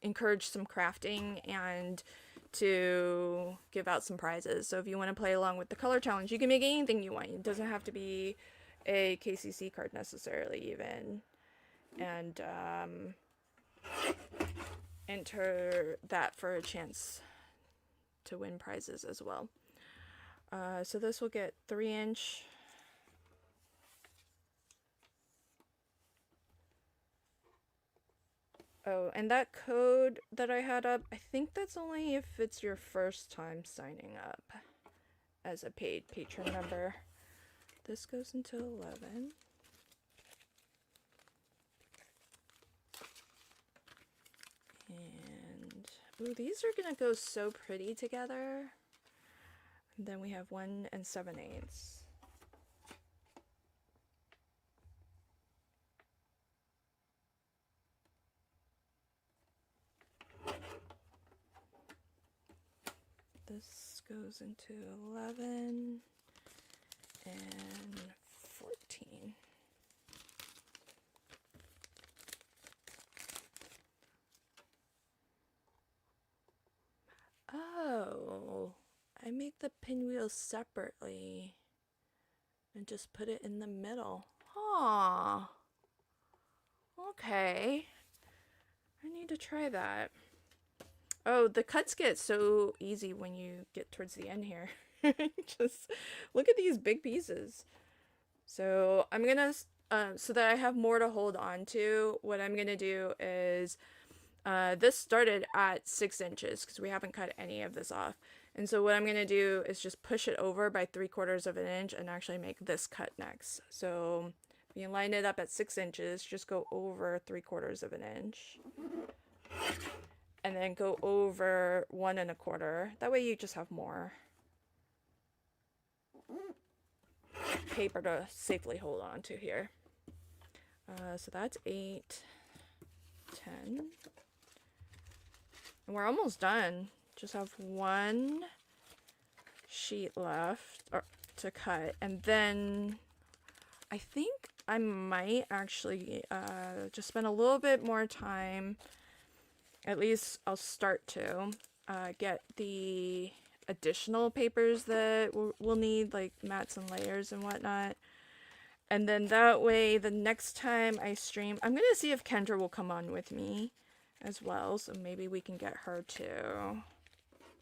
encourage some crafting and to give out some prizes. So if you want to play along with the color challenge, you can make anything you want. It doesn't have to be a KCC card necessarily even. And enter that for a chance to win prizes as well. So this will get 3-inch. Oh, and that code that I had up, I think that's only if it's your first time signing up as a paid patron member. This goes until 11. And, ooh, these are gonna go so pretty together. And then we have 1 7/8. This goes into 11 and 14. Oh, I make the pinwheel separately and just put it in the middle. Aw. Okay. I need to try that. Oh, the cuts get so easy when you get towards the end here. Just look at these big pieces. So I'm gonna, so that I have more to hold on to, what I'm gonna do is, this started at 6 inches because we haven't cut any of this off. And so what I'm gonna do is just push it over by 3/4 of an inch and actually make this cut next. So if you line it up at 6 inches, just go over 3/4 of an inch. And then go over 1 1/4. That way you just have more paper to safely hold on to here. So that's 8, 10. And we're almost done. Just have 1 sheet left to cut. And then I think I might actually just spend a little bit more time. At least I'll start to get the additional papers that we'll need, like mats and layers and whatnot. And then that way, the next time I stream, I'm going to see if Kendra will come on with me as well. So maybe we can get her to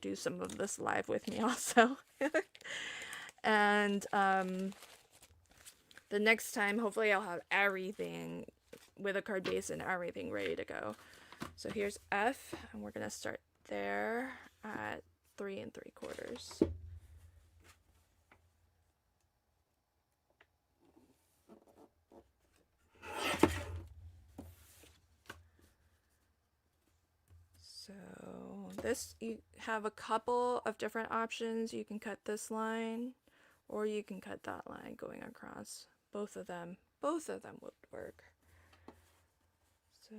do some of this live with me also. And the next time, hopefully I'll have everything with a card base and everything ready to go. So here's F, and we're going to start there at 3 3/4. So this, you have a couple of different options. You can cut this line, or you can cut that line going across. Both of them would work. So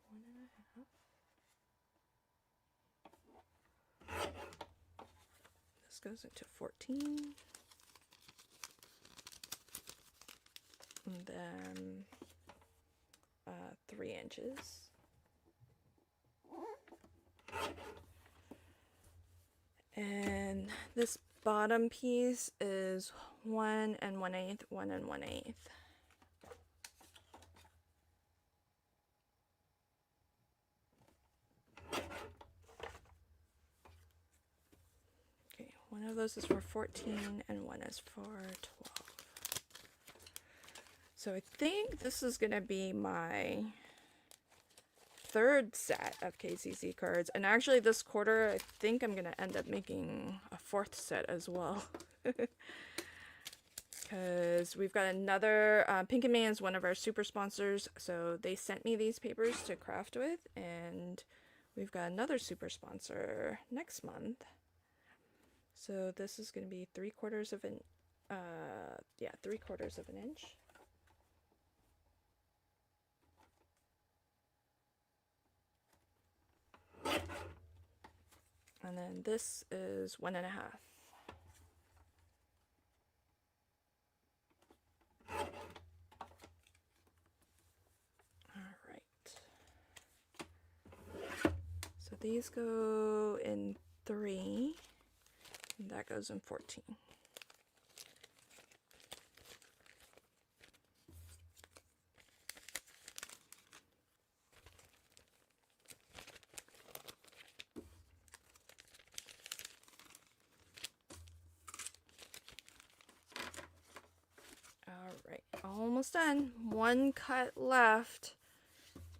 1 1/2. This goes into 14. And then 3 inches. And this bottom piece is 1 1/8, 1 1/8. Okay, 1 One of those is for 14 and one is for 12. So I think this is going to be my third set of KCC cards. And actually this quarter, I think I'm going to end up making a fourth set as well. Because we've got another, Pink and Man is one of our super sponsors. So they sent me these papers to craft with. And we've got another super sponsor next month. So this is going to be 3/4 of an, 3/4 of an inch. And then this is 1.5. All right. So these go in 3, and that goes in 14. Alright, almost done. One cut left,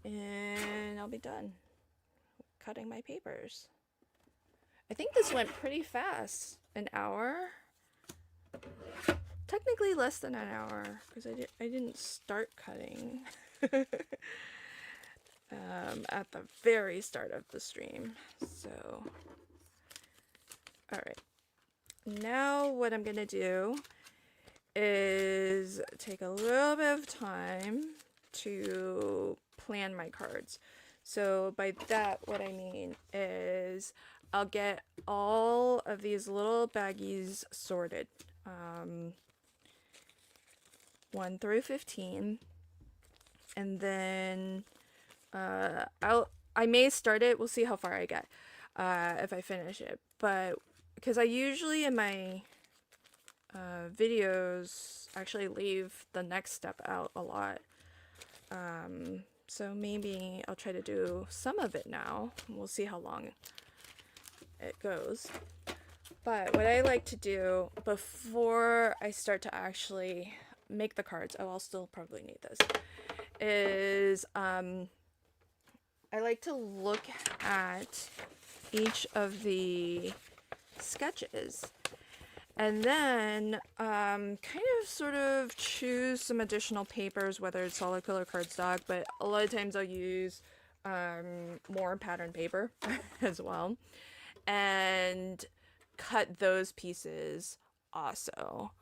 and I'll be done cutting my papers. I think this went pretty fast. An hour? Technically less than an hour, because I didn't start cutting at the very start of the stream. So, alright. Now what I'm going to do is take a little bit of time to plan my cards. So by that, what I mean is I'll get all of these little baggies sorted, 1 through 15, and then I may start it. We'll see how far I get if I finish it, but because I usually in my videos actually leave the next step out a lot, so maybe I'll try to do some of it now. We'll see how long it goes. But what I like to do before I start to actually make the cards, oh, I'll still probably need this, is I like to look at each of the sketches and then kind of sort of choose some additional papers, whether it's solid color cardstock, but a lot of times I'll use more pattern paper as well, and cut those pieces also.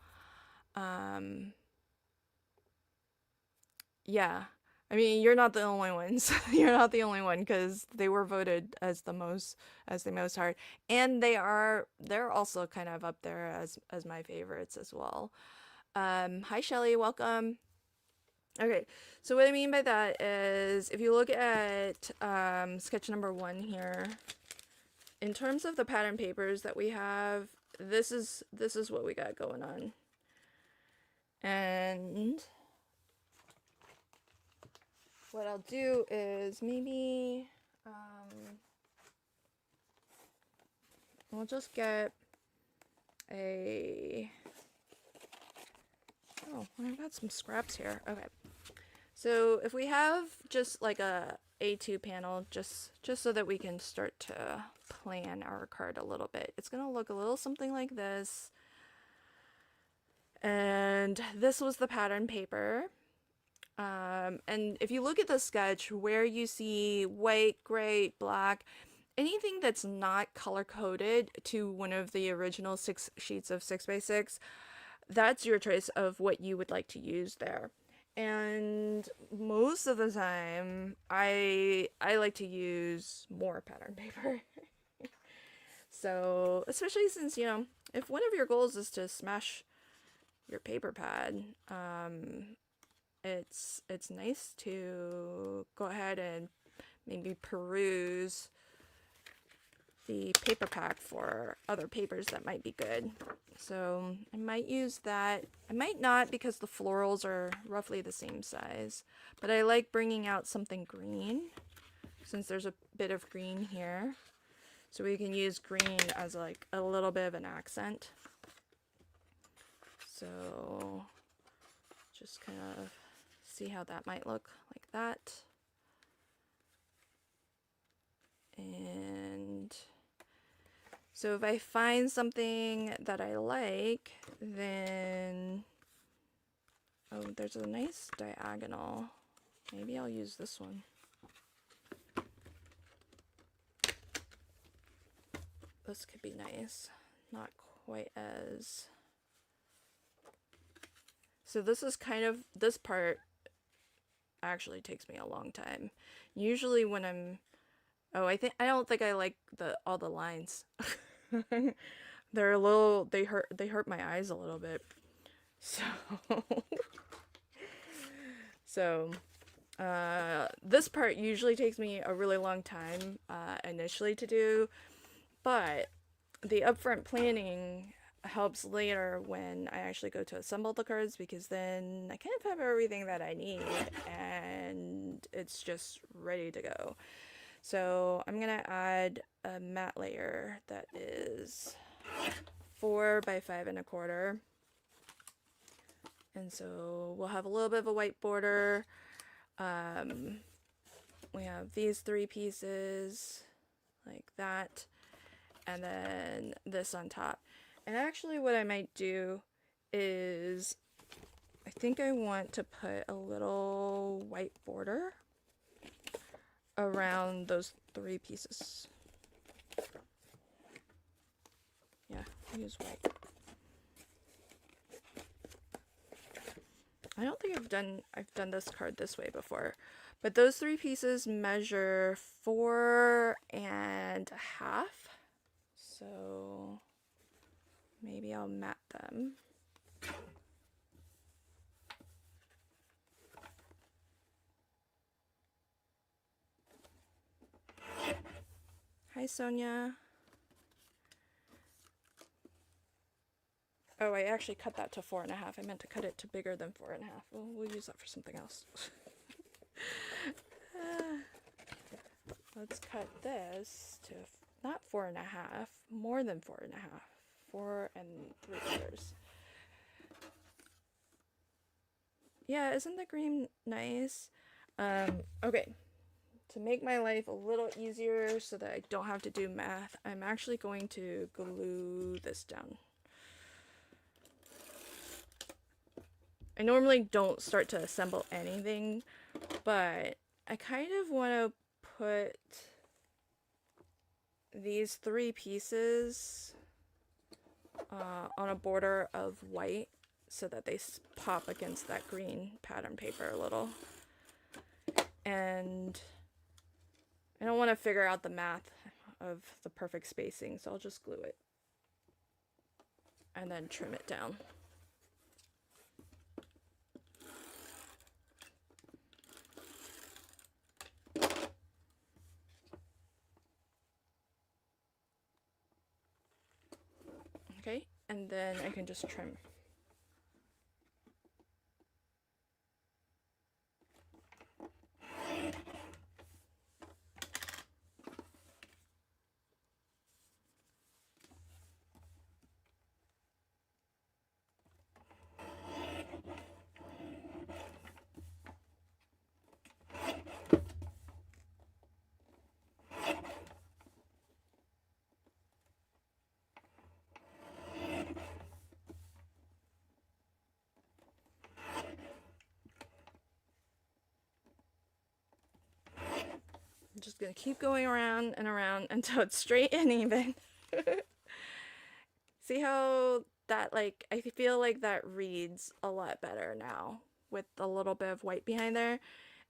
Yeah, I mean, you're not the only ones. You're not the only one, because they were voted as the most hard, and they're also kind of up there as my favorites as well. Hi Shelly, welcome. Okay, so what I mean by that is if you look at sketch number 1 here, in terms of the pattern papers that we have, this is what we got going on. And what I'll do is maybe we'll just get a, oh, I've got some scraps here. Okay, so if we have just like a A2 panel, just so that we can start to plan our card a little bit, it's gonna look a little something like this. And this was the pattern paper. And if you look at the sketch, where you see white, gray, black, anything that's not color-coded to one of the original 6 sheets of 6x6, that's your choice of what you would like to use there. And most of the time, I like to use more pattern paper. So, especially since, you know, if one of your goals is to smash your paper pad, it's nice to go ahead and maybe peruse the paper pack for other papers that might be good. So I might use that. I might not, because the florals are roughly the same size, but I like bringing out something green since there's a bit of green here. So we can use green as like a little bit of an accent. So just kind of see how that might look like that. And so if I find something that I like, then, oh, there's a nice diagonal. Maybe I'll use this one. This could be nice. Not quite as... So this is kind of, this part actually takes me a long time. Usually when I'm, oh, I don't think I like all the lines. They're a little, they hurt my eyes a little bit. So this part usually takes me a really long time initially to do, but the upfront planning helps later when I actually go to assemble the cards, because then I kind of have everything that I need and it's just ready to go. So I'm gonna add a matte layer that is 4 by 5 1/4. And so we'll have a little bit of a white border. We have these 3 pieces like that, and then this on top. And actually what I might do is, I think I want to put a little white border around those 3 pieces. Yeah, use white. I don't think I've done this card this way before, but those 3 pieces measure 4 1/2. So maybe I'll mat them. Hi, Sonia. Oh, I actually cut that to 4 1/2. I meant to cut it to bigger than 4 1/2. Well, we'll use that for something else. Let's cut this to not 4 1/2, more than 4 1/2. 4 3/4. Yeah, isn't the green nice? Okay. To make my life a little easier so that I don't have to do math, I'm actually going to glue this down. I normally don't start to assemble anything, but I kind of want to put these 3 pieces on a border of white so that they pop against that green pattern paper a little. And I don't want to figure out the math of the perfect spacing, so I'll just glue it and then trim it down. Okay, and then I can just trim. I'm just gonna keep going around and around until it's straight and even. See how that, like, I feel like that reads a lot better now with a little bit of white behind there.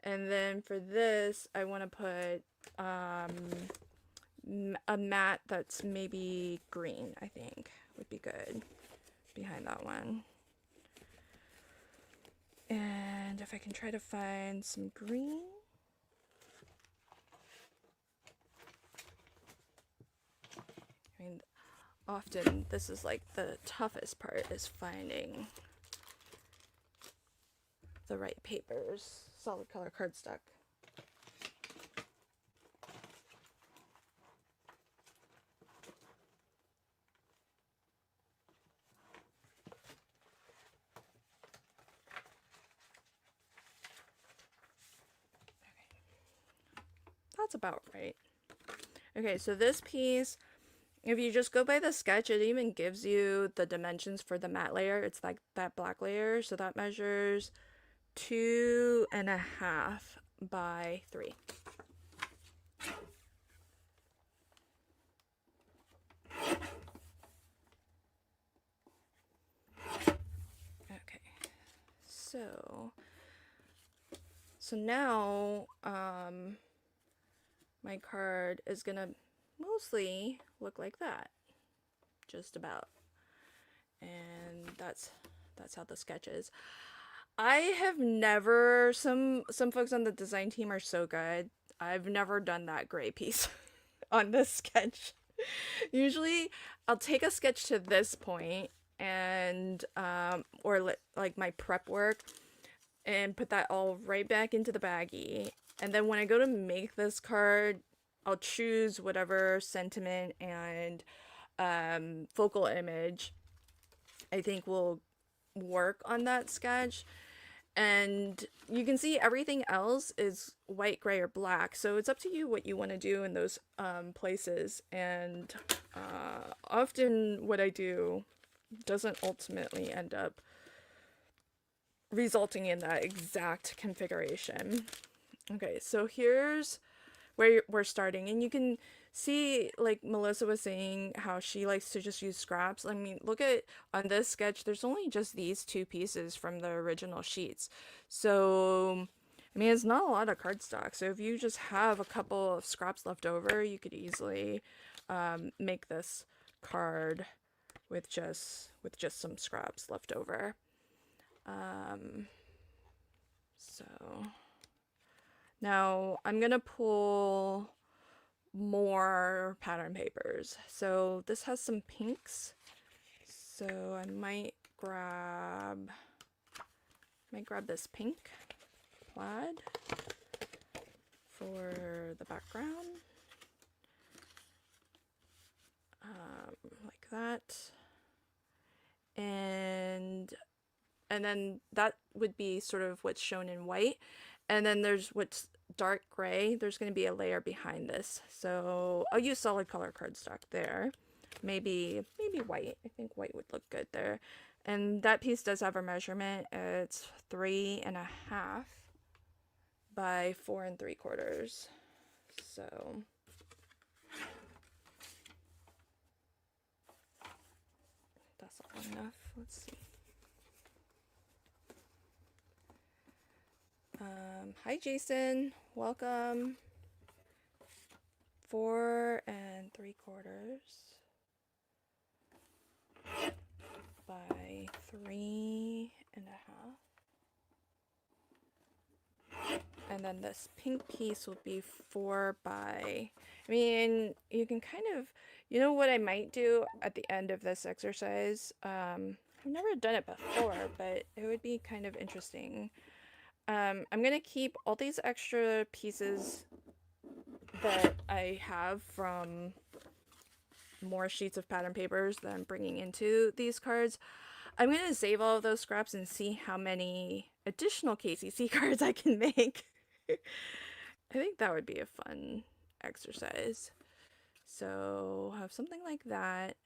And then for this, I want to put a matte that's maybe green, I think would be good behind that one. And if I can try to find some green. I mean, often this is like the toughest part, is finding the right papers. Solid color cardstock. . 'Cause that's about right. Okay, so this piece, if you just go by the sketch, it even gives you the dimensions for the matte layer. It's like that black layer, so that measures 2.5 by 3. Okay, so now my card is gonna mostly look like that, just about, and that's how the sketch is. I have never, some folks on the design team are so good, I've never done that gray piece on this sketch. Usually I'll take a sketch to this point and or like my prep work, and put that all right back into the baggie, and then when I go to make this card, I'll choose whatever sentiment and focal image I think will work on that sketch. And you can see everything else is white, gray, or black, so it's up to you what you want to do in those places. And often what I do doesn't ultimately end up resulting in that exact configuration. Okay, so here's where we're starting, and you can see, like Melissa was saying, how she likes to just use scraps. I mean, look at, on this sketch, there's only just these 2 pieces from the original sheets. So, I mean, it's not a lot of cardstock. So if you just have a couple of scraps left over, you could easily make this card with just some scraps left over. So now I'm gonna pull more pattern papers. So this has some pinks, so I might grab this pink plaid for the background, like that, and then that would be sort of what's shown in white, and then there's what's dark gray. There's going to be a layer behind this, so I'll use solid color cardstock there. Maybe white. I think white would look good there. And that piece does have a measurement. It's 3.5 by 4 3/4. So that's all enough. Let's see. Hi Jason, welcome. 4 3/4 by 3.5. And then this pink piece will be 4 by, I mean, you can kind of, you know what I might do at the end of this exercise? I've never done it before, but it would be kind of interesting. I'm gonna keep all these extra pieces that I have from more sheets of pattern papers that I'm bringing into these cards. I'm gonna save all of those scraps and see how many additional KCC cards I can make. I think that would be a fun exercise. So have something like that,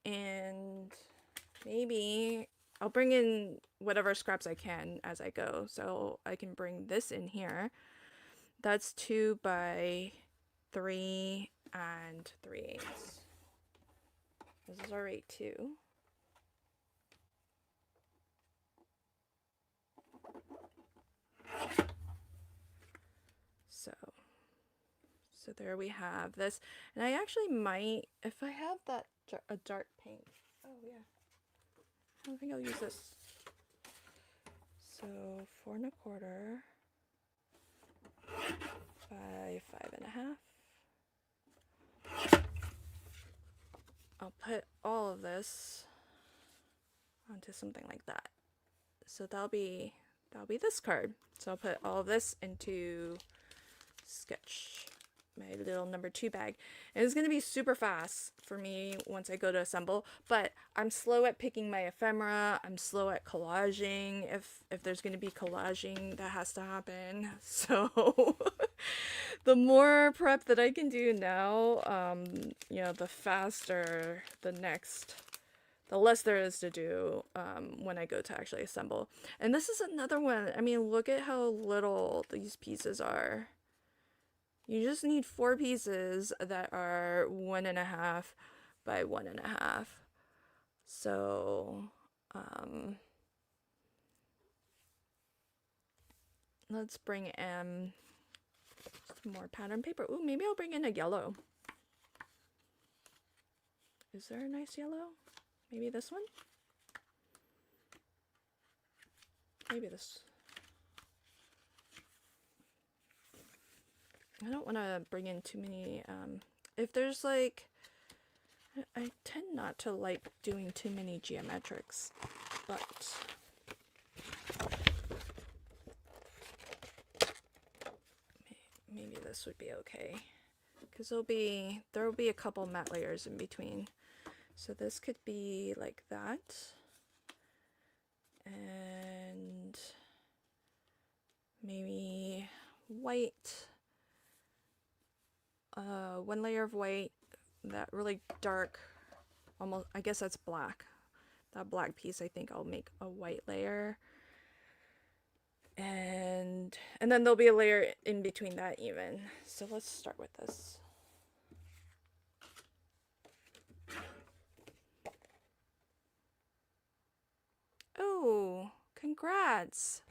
and maybe I'll bring in whatever scraps I can as I go. So I can bring this in here. That's 2 by 3 3/8. This is alright too. So there we have this, and I actually might, if I have that a dark pink. Oh yeah. I think I'll use this. So 4 1/4 by 5.5. I'll put all of this onto something like that. So that'll be this card. So I'll put all of this into sketch my little number 2 bag. And it's going to be super fast for me once I go to assemble, but I'm slow at picking my ephemera. I'm slow at collaging if there's going to be collaging that has to happen. So the more prep that I can do now, you know, the faster the less there is to do when I go to actually assemble. And this is another one. I mean, look at how little these pieces are. You just need 4 pieces that are 1.5 by 1.5. So, let's bring in some more pattern paper. Ooh, maybe I'll bring in a yellow. Is there a nice yellow? Maybe this one? Maybe this. I don't want to bring in too many, if there's like, I tend not to like doing too many geometrics, but maybe this would be okay, because there will be a couple matte layers in between. So this could be like that, and maybe white. 1 layer of white, that really dark, almost, I guess that's black. That black piece, I think I'll make a white layer. And then there'll be a layer in between that even. So let's start with this. Oh, congrats.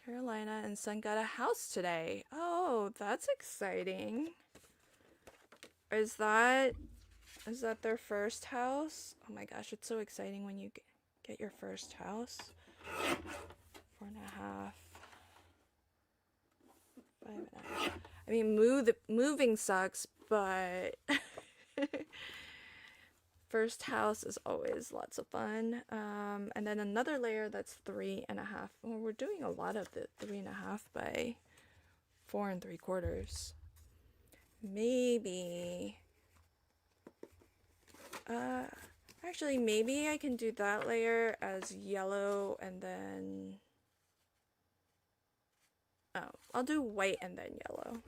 Carolina and son got a house today. Oh, that's exciting. Is that their first house? Oh my gosh, it's so exciting when you get your first house. 4.5. 5.5. I mean, moving sucks, but first house is always lots of fun. And then another layer that's 3.5. Well, we're doing a lot of the 3.5 by 4 3/4. Maybe, actually, maybe I can do that layer as yellow and then, oh, I'll do white and then yellow.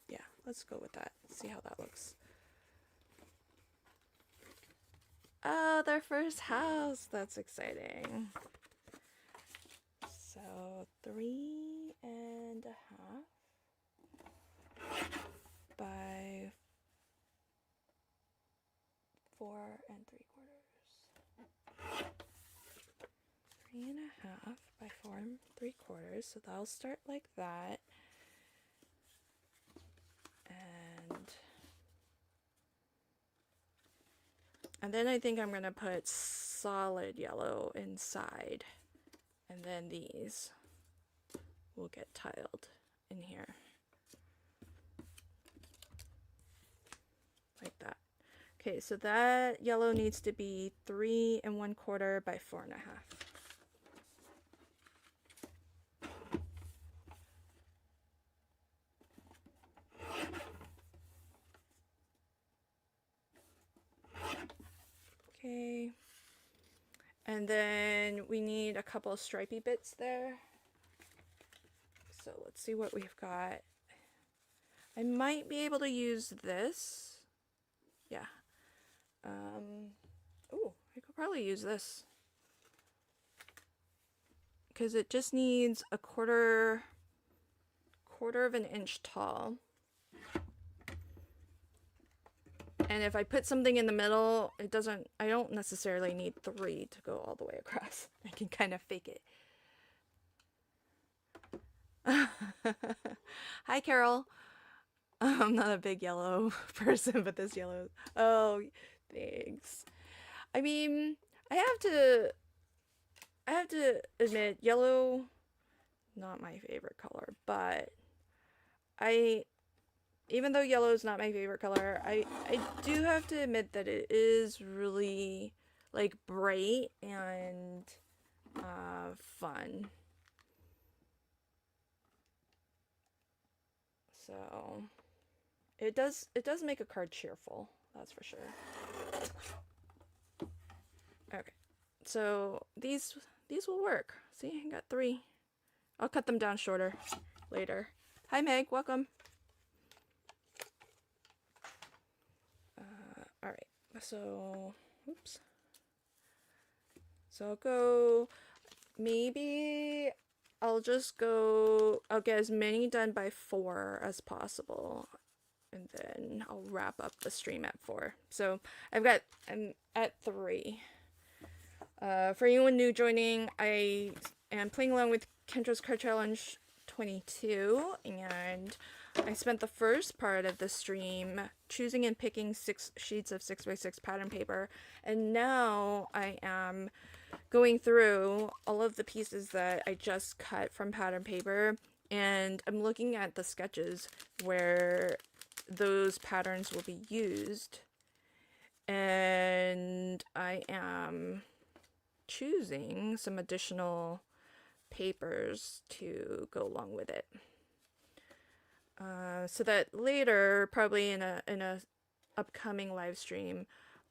Yeah, let's go with that. See how that looks. Oh, their first house. That's exciting. So 3.5 by 4 3/4. 3.5 by 4 3/4. So that'll start like that. And then I think I'm going to put solid yellow inside. And then these will get tiled in here. Like that. Okay, so that yellow needs to be 3 1/4 by 4.5. Okay, and then we need a couple of stripy bits there. So let's see what we've got. I might be able to use this. Yeah. Oh, I could probably use this. Because it just needs a quarter of an inch tall. And if I put something in the middle, I don't necessarily need 3 to go all the way across. I can kind of fake it. Hi, Carol. I'm not a big yellow person, but this yellow. Oh, thanks. I mean, I have to admit, yellow, not my favorite color, but even though yellow is not my favorite color, I do have to admit that it is really like bright and fun. So it does make a card cheerful, that's for sure. Okay, so these will work. See, I got 3. I'll cut them down shorter later. Hi Meg, welcome. All right, so oops. So I'll go. Maybe I'll get as many done by 4 as possible, and then I'll wrap up the stream at 4. So I'm at 3. For anyone new joining, I am playing along with Kendra's Card Challenge 22, and I spent the first part of the stream choosing and picking 6 sheets of 6x6 pattern paper, and now I am going through all of the pieces that I just cut from pattern paper, and I'm looking at the sketches where those patterns will be used, and I am choosing some additional papers to go along with it, so that later, probably in a upcoming live stream,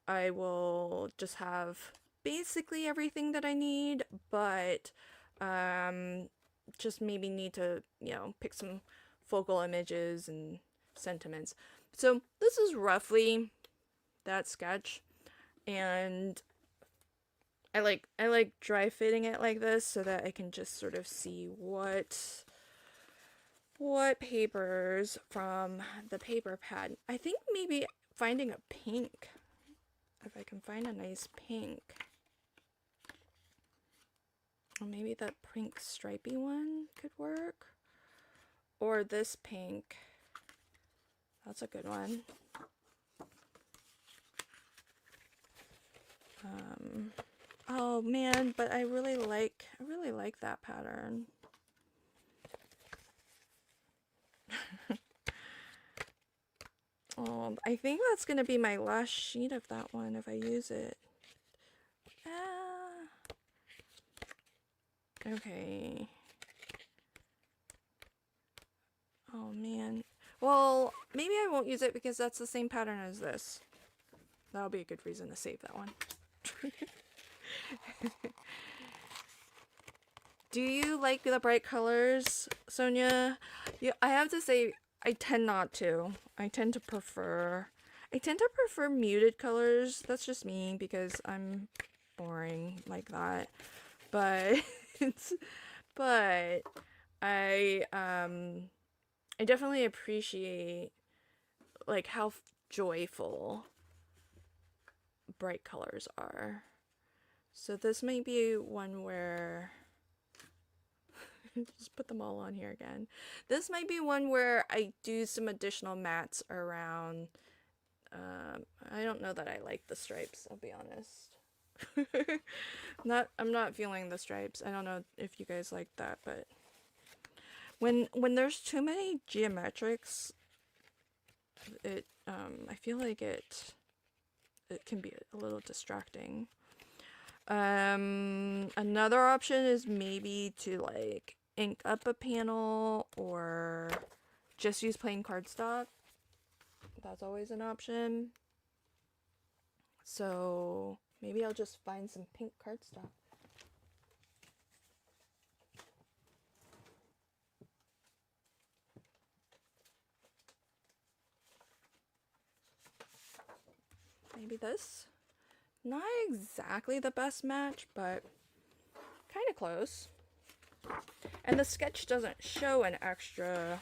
I will just have basically everything that I need, but just maybe need to, pick some focal images and sentiments. So this is roughly that sketch, and I like dry fitting it like this so that I can just sort of see what papers from the paper pad. I think maybe finding a pink, if I can find a nice pink. Or maybe that pink stripy one could work. Or this pink. That's a good one. Oh man, but I really like that pattern. Oh, I think that's gonna be my last sheet of that one if I use it. Okay. Oh man. Well, maybe I won't use it because that's the same pattern as this. That'll be a good reason to save that one. Do you like the bright colors, Sonia? Yeah, I have to say, I tend not to. I tend to prefer muted colors. That's just me because I'm boring like that. But but I definitely appreciate like how joyful bright colors are. So this might be one where just put them all on here again. This might be one where I do some additional mattes around. I don't know that I like the stripes, I'll be honest. I'm not feeling the stripes. I don't know if you guys like that, but when there's too many geometrics, I feel like it can be a little distracting. Another option is maybe to like ink up a panel or just use plain cardstock. That's always an option. So maybe I'll just find some pink cardstock. Maybe this. Not exactly the best match, but kind of close. And the sketch doesn't show an extra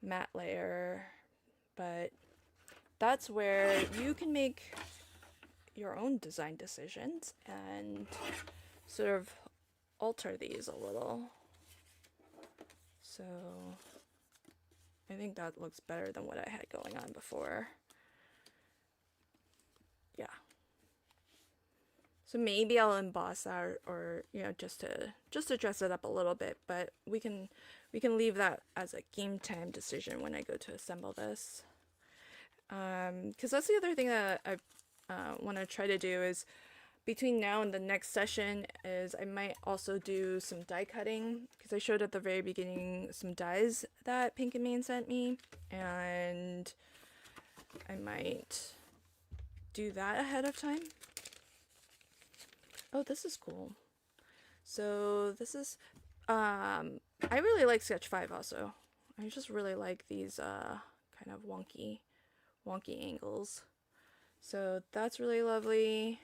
matte layer, but that's where you can make your own design decisions and sort of alter these a little. So I think that looks better than what I had going on before. Yeah. So maybe I'll emboss that, or just to dress it up a little bit, but we can leave that as a game time decision when I go to assemble this. Because that's the other thing that I want to try to do is between now and the next session is I might also do some die cutting, because I showed at the very beginning some dies that Pink and Main sent me, and I might do that ahead of time. Oh, this is cool. So this is I really like Sketch 5 also. I just really like these kind of wonky angles. So that's really lovely.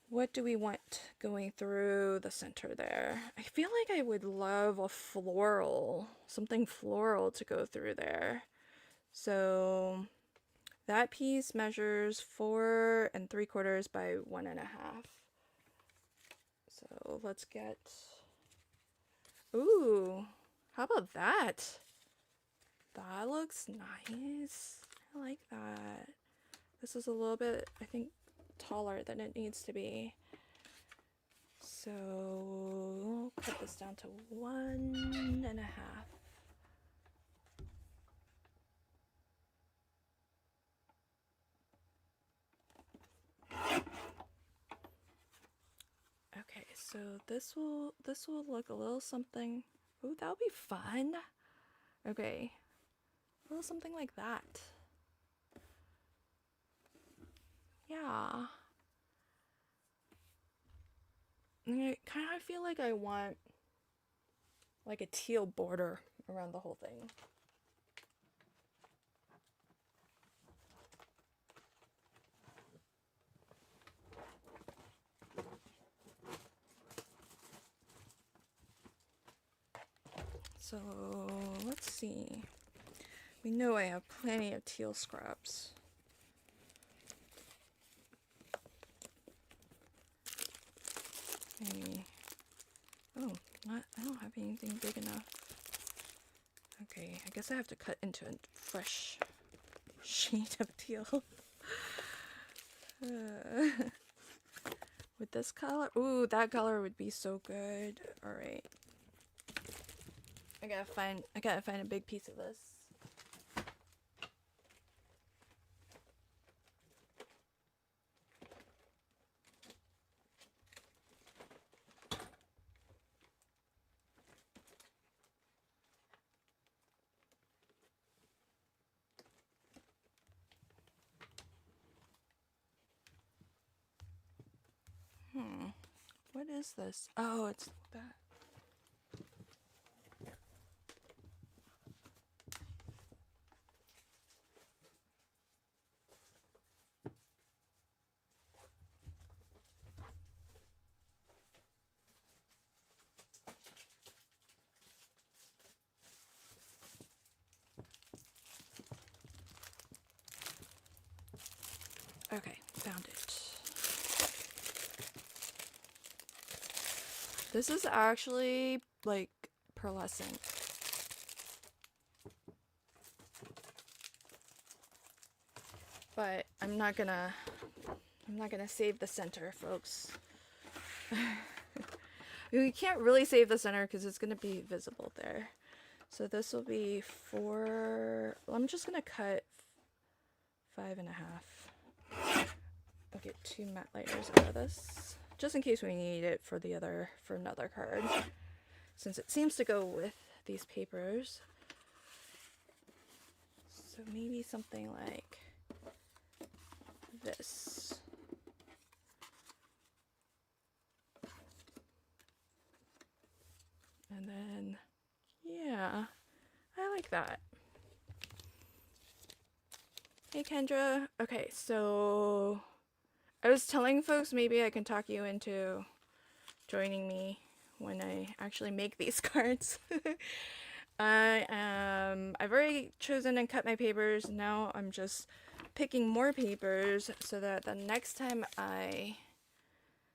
What do we want going through the center there? I feel like I would love a floral, something floral to go through there. So that piece measures 4 3/4 by 1 1/2. So let's get, ooh, how about that? That looks nice. I like that. This is a little bit, I think, taller than it needs to be. So we'll cut this down to 1 1/2. Okay, so this will look a little something. Ooh, that'll be fun. Okay, a little something like that. Yeah. I kind of feel like I want like a teal border around the whole thing. So let's see. We know I have plenty of teal scraps. Maybe. Oh, I don't have anything big enough. Okay, I guess I have to cut into a fresh sheet of teal. With this color, ooh, that color would be so good. All right, I gotta find a big piece of this. What is this? Oh, it's that. Okay, found it. This is actually like pearlescent. But I'm not gonna save the center, folks. We can't really save the center because it's gonna be visible there. So this will be 4. I'm just gonna cut 5 1/2. I'll get 2 matte layers out of this, just in case we need it for another card, since it seems to go with these papers. So maybe something like this. And then, yeah, I like that. Hey Kendra. Okay, so I was telling folks maybe I can talk you into joining me when I actually make these cards. I've already chosen and cut my papers. Now I'm just picking more papers so that the next time I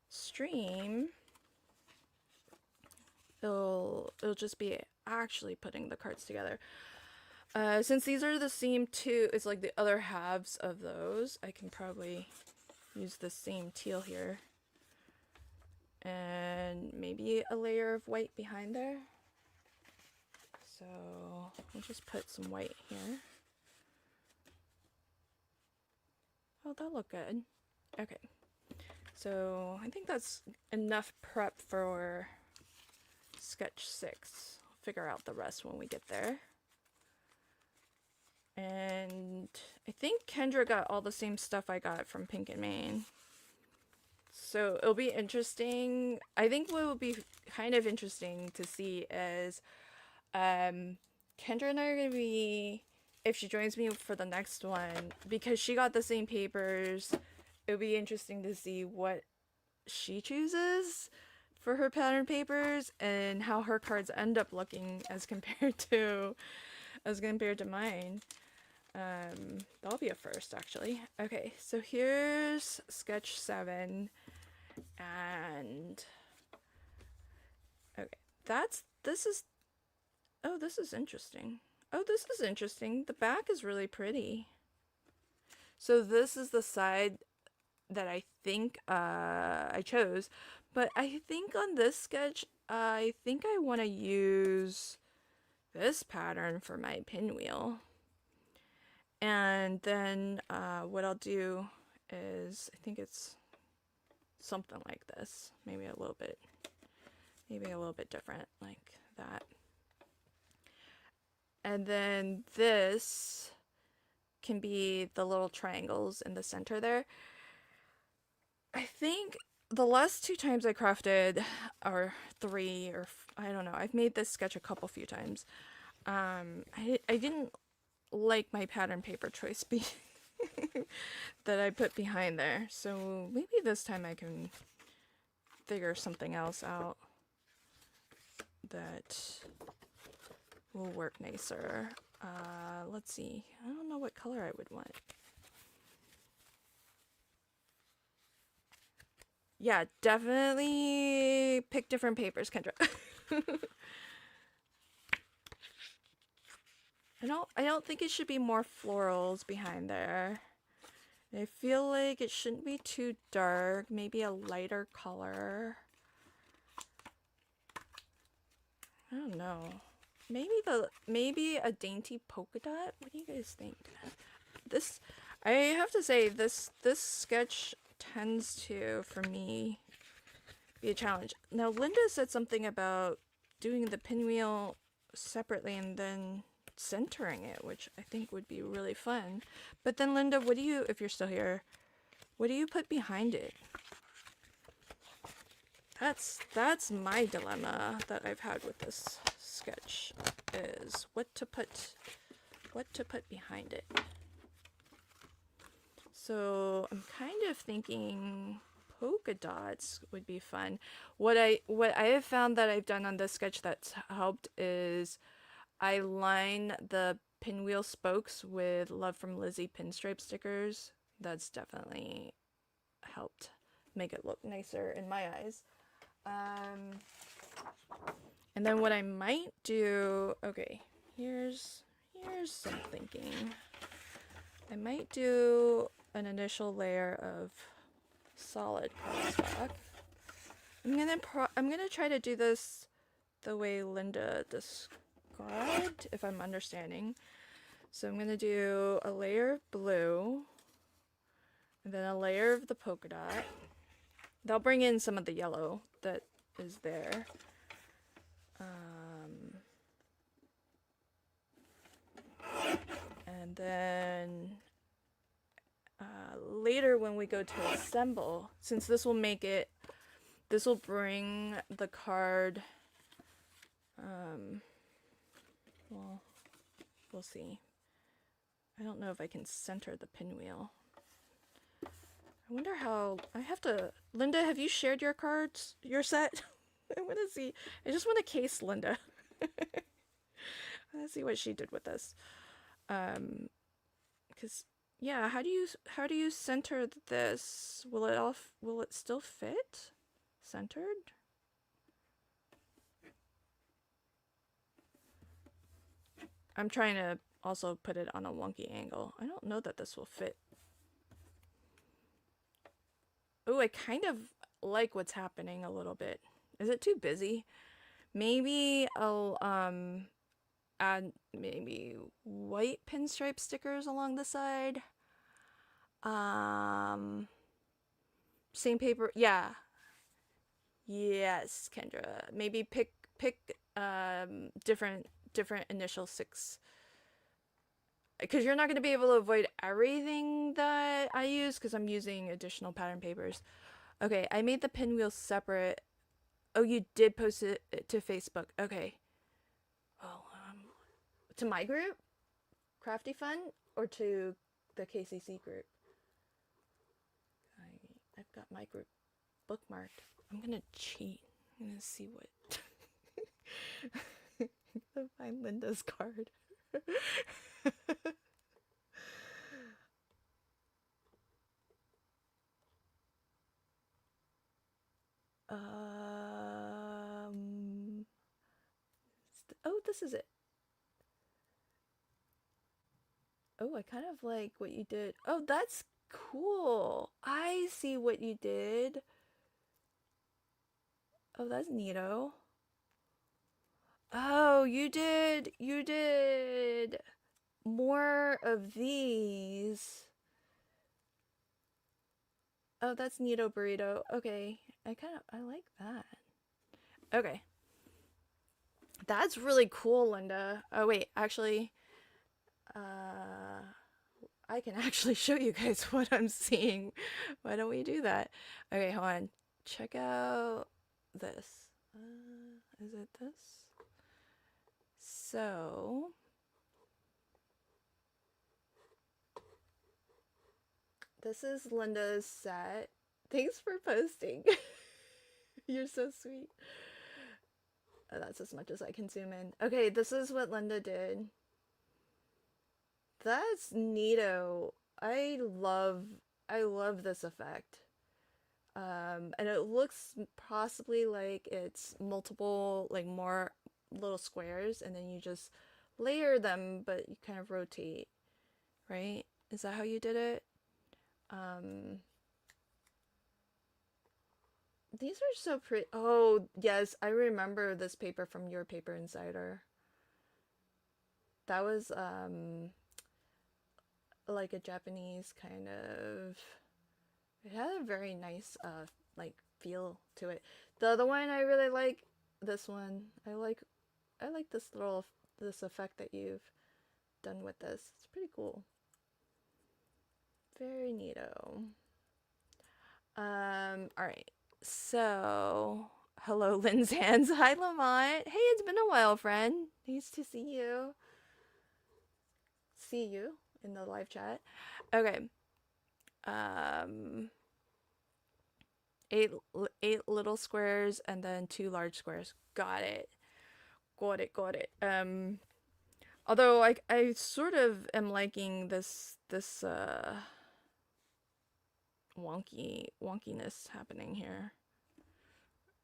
stream, it'll just be actually putting the cards together. Since these are the same two, it's like the other halves of those, I can probably use the same teal here. And maybe a layer of white behind there. So we'll just put some white here. Oh, that'll look good. Okay. So I think that's enough prep for sketch 6. I'll figure out the rest when we get there. And I think Kendra got all the same stuff I got from Pink and Main. So it'll be interesting. I think what will be kind of interesting to see is Kendra and I are going to be, if she joins me for the next one, because she got the same papers, it'll be interesting to see what she chooses for her pattern papers and how her cards end up looking as compared to mine. That'll be a first, actually. Okay, so here's sketch 7, and okay, this is interesting. Oh, this is interesting. The back is really pretty. So this is the side that I think I chose, but I think on this sketch, I think I want to use this pattern for my pinwheel. And then what I'll do is, I think it's something like this, maybe a little bit different, like that. And then this can be the little triangles in the center there. I think the last 2 times I crafted, or 3, or I don't know, I've made this sketch a few times. I didn't like my pattern paper choice that I put behind there. So maybe this time I can figure something else out that will work nicer. Let's see. I don't know what color I would want. Yeah, definitely pick different papers, Kendra. I don't think it should be more florals behind there. I feel like it shouldn't be too dark, maybe a lighter color. I don't know. Maybe a dainty polka dot? What do you guys think? I have to say this sketch tends to, for me, be a challenge. Now Linda said something about doing the pinwheel separately and then centering it, which I think would be really fun. But then Linda, what do you, if you're still here, what do you put behind it? That's my dilemma that I've had with this sketch, is what to put behind it. So I'm kind of thinking polka dots would be fun. What I have found that I've done on this sketch that's helped is I line the pinwheel spokes with Love from Lizzie pinstripe stickers. That's definitely helped make it look nicer in my eyes. And then what I might do, okay, here's some thinking. I might do an initial layer of solid cardstock. I'm gonna try to do this the way Linda described, if I'm understanding. So I'm gonna do a layer of blue, and then a layer of the polka dot. They'll bring in some of the yellow that is there. And then later when we go to assemble, since this will bring the card, well, we'll see. I don't know if I can center the pinwheel. I wonder how, Linda, have you shared your cards, your set? I want to see, I just want to case Linda. Let's see what she did with this. Because, yeah, how do you center this? Will it still fit? Centered? I'm trying to also put it on a wonky angle. I don't know that this will fit. Oh, I kind of like what's happening a little bit. Is it too busy? Maybe I'll add maybe white pinstripe stickers along the side. Same paper. Yeah. Yes, Kendra. Maybe pick different initial 6, because you're not going to be able to avoid everything that I use because I'm using additional pattern papers. Okay, I made the pinwheel separate. Oh, you did post it to Facebook. Okay. Oh, to my group, Crafty Fun, or to the KCC group? I've got my group bookmarked. I'm gonna cheat. I'm gonna see what. Find Linda's card. um. Oh, this is it. Oh, I kind of like what you did. Oh, that's cool. I see what you did. Oh, that's neato. Oh, you did more of these. Oh, that's neato burrito. Okay. I like that. Okay. That's really cool, Linda. Oh wait, actually, I can actually show you guys what I'm seeing. Why don't we do that? Okay, hold on. Check out this. Is it this? So, this is Linda's set. Thanks for posting. You're so sweet. Oh, that's as much as I can zoom in. Okay, this is what Linda did. That's neato. I love this effect. And it looks possibly like it's multiple, like more little squares, and then you just layer them, but you kind of rotate, right? Is that how you did it? These are so pretty. Oh, yes, I remember this paper from your Paper Insider. That was like a Japanese kind of, it had a very nice like feel to it. The other one I really like, this one. I like this effect that you've done with this. It's pretty cool. Very neato. All right. So, hello, Lynn's hands. Hi, Lamont. Hey, it's been a while, friend. Nice to see you. See you in the live chat. Okay. Um, eight little squares and then 2 large squares. Got it. Got it. Although I sort of am liking this wonkiness happening here.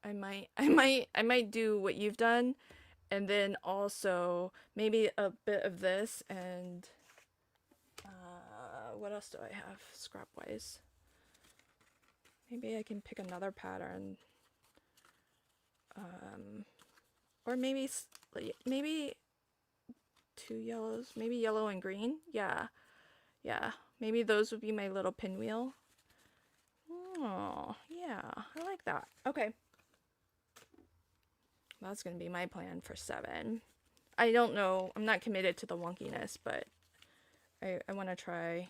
I might do what you've done, and then also maybe a bit of this, and what else do I have scrap wise? Maybe I can pick another pattern, or maybe 2 yellows, maybe yellow and green. Yeah, maybe those would be my little pinwheel. Oh, yeah, I like that. Okay. That's going to be my plan for 7. I don't know. I'm not committed to the wonkiness, but I want to try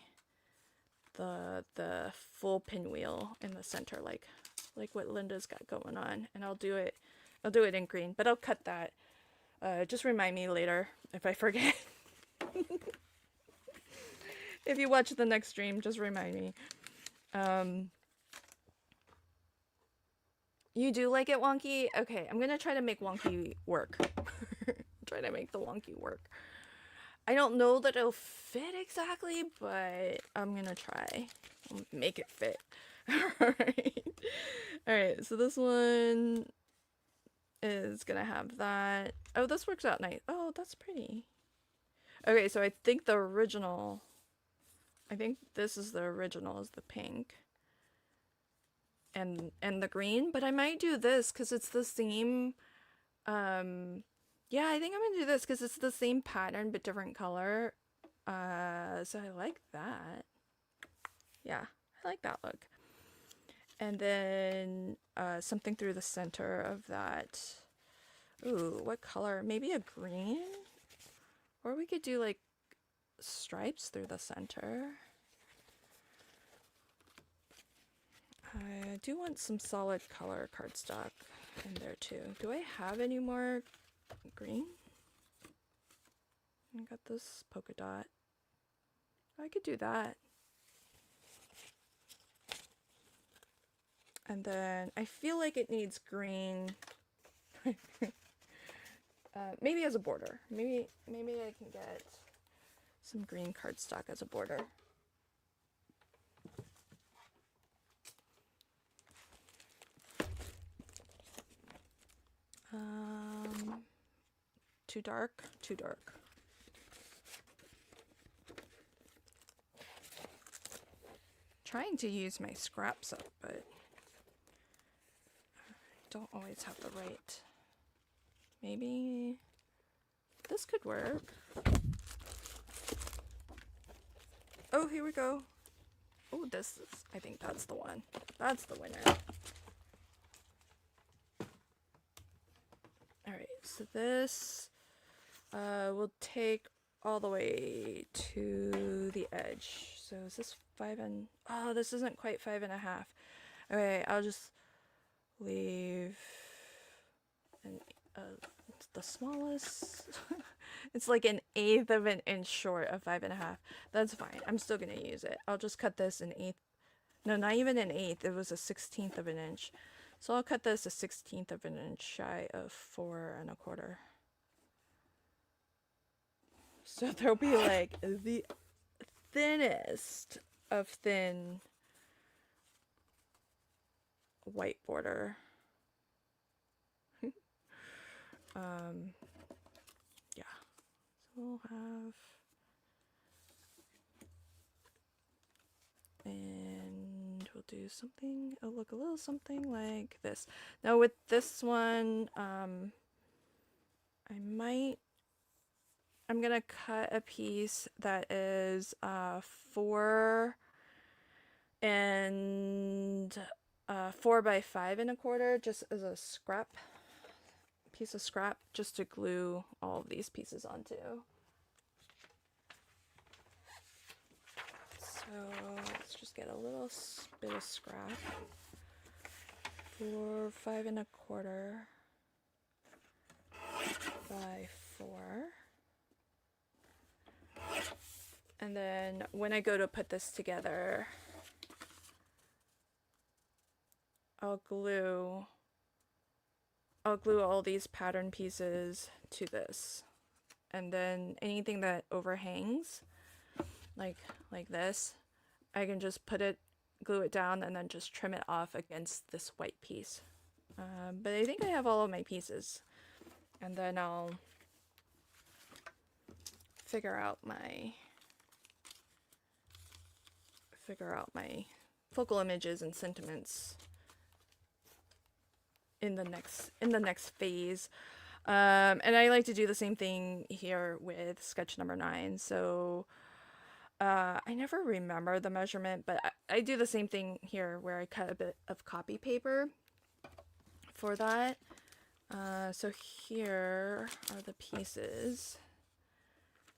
the full pinwheel in the center, like what Linda's got going on. And I'll do it in green, but I'll cut that. Just remind me later if I forget. If you watch the next stream, just remind me. You do like it wonky? Okay, I'm gonna try to make wonky work. Try to make the wonky work. I don't know that it'll fit exactly, but I'm gonna try. I'll make it fit. Alright, so this one is gonna have that. Oh, this works out nice. Oh, that's pretty. Okay, so I think the original, I think this is the original, is the pink. And the green, but I might do this because it's the same. Yeah, I think I'm gonna do this because it's the same pattern but different color. So I like that. Yeah, I like that look. And then something through the center of that. Ooh, what color? Maybe a green? Or we could do like stripes through the center. I do want some solid color cardstock in there too. Do I have any more green? I got this polka dot. I could do that. And then I feel like it needs green. Maybe as a border. Maybe I can get some green cardstock as a border. Too dark? Too dark. Trying to use my scraps up, but I don't always have the right. Maybe this could work. Oh, here we go. Oh, this is, I think that's the one. That's the winner. Alright, so this will take all the way to the edge. So is this 5 and... Oh, this isn't quite 5.5. Okay, I'll just leave the smallest. It's like 1/8 of an inch short of 5.5. That's fine. I'm still gonna use it. I'll just cut this 1/8. No, not even 1/8. It was a 1/16 of an inch. So I'll cut this a 1/16 of an inch shy of 4 1/4. So there'll be like the thinnest of thin white border. Yeah. So we'll have, and we'll do something, it'll look a little something like this. Now with this one, I'm gonna cut a piece that is 4 and 4 by 5 1/4, just as a piece of scrap, just to glue all of these pieces onto. So let's just get a little bit of scrap. 4 5 1/4 by 4. And then when I go to put this together, I'll glue all these pattern pieces to this. And then anything that overhangs, like this, I can just glue it down and then just trim it off against this white piece. But I think I have all of my pieces. And then I'll figure out my focal images and sentiments in the next phase. And I like to do the same thing here with sketch number 9. So I never remember the measurement, but I do the same thing here where I cut a bit of copy paper for that. So here are the pieces.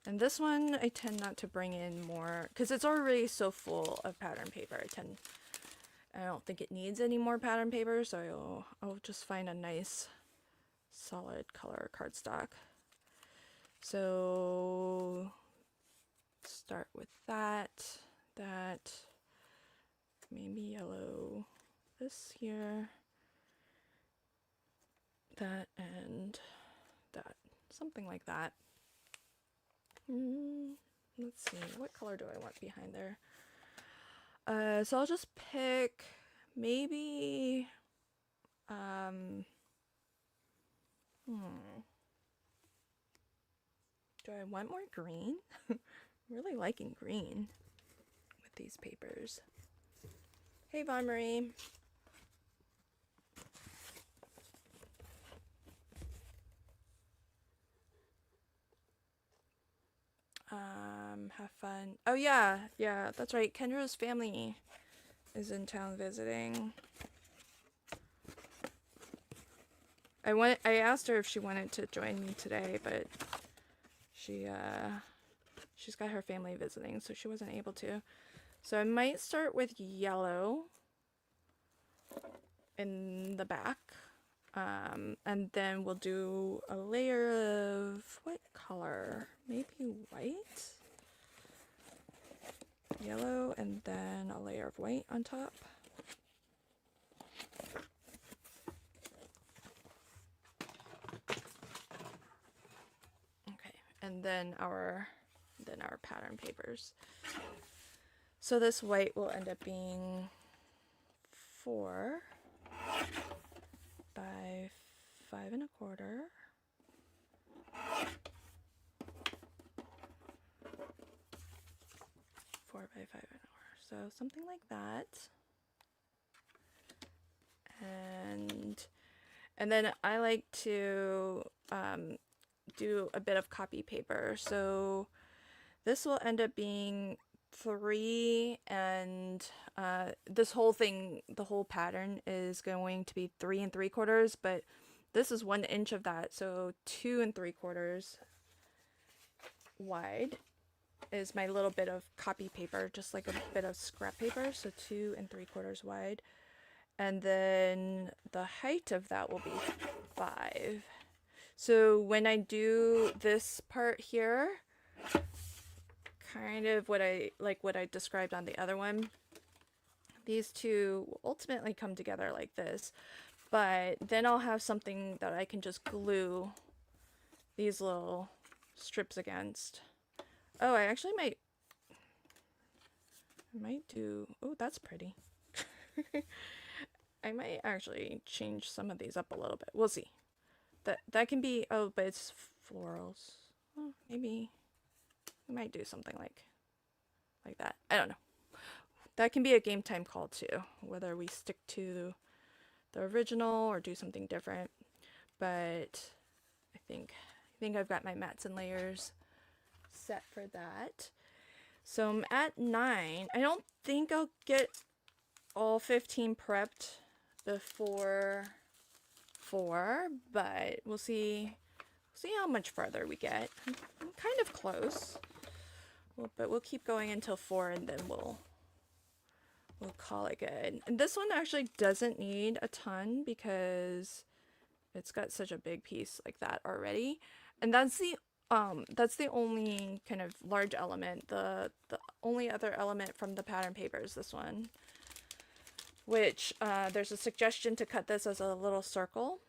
And this one I tend not to bring in more because it's already so full of pattern paper. I don't think it needs any more pattern paper, so I'll just find a nice solid color cardstock. So start with that, maybe yellow, this here, that, and that, something like that. Let's see, what color do I want behind there? So I'll just pick maybe, do I want more green? I'm really liking green with these papers. Hey, Von Marie. Have fun. Oh yeah, that's right. Kendra's family is in town visiting. I asked her if she wanted to join me today, but she's got her family visiting, so she wasn't able to. So I might start with yellow in the back. And then we'll do a layer of what color? Maybe white? Yellow, and then a layer of white on top. Okay, and then our pattern papers. So this white will end up being 4 by 5 1/4. 4 by 5 1/4. So something like that. And then I like to do a bit of copy paper. So this will end up being 3, and this whole thing, the whole pattern is going to be 3 3/4, but this is 1 inch of that, so 2 3/4 wide is my little bit of copy paper, just like a bit of scrap paper, so 2 3/4 wide. And then the height of that will be 5. So when I do this part here, kind of what I described on the other one, these two will ultimately come together like this, but then I'll have something that I can just glue these little strips against. Oh, I actually might do, oh, that's pretty. I might actually change some of these up a little bit. We'll see. That can be, oh, but it's florals. Oh, maybe we might do something like that. I don't know. That can be a game time call too, whether we stick to the original or do something different. But I think I've got my mats and layers set for that. So I'm at 9. I don't think I'll get all 15 prepped before 4, but we'll see how much farther we get. I'm kind of close, but we'll keep going until 4, and then we'll call it good. And this one actually doesn't need a ton because it's got such a big piece like that already, and that's the only kind of large element. The only other element from the pattern paper is this one, which there's a suggestion to cut this as a little circle,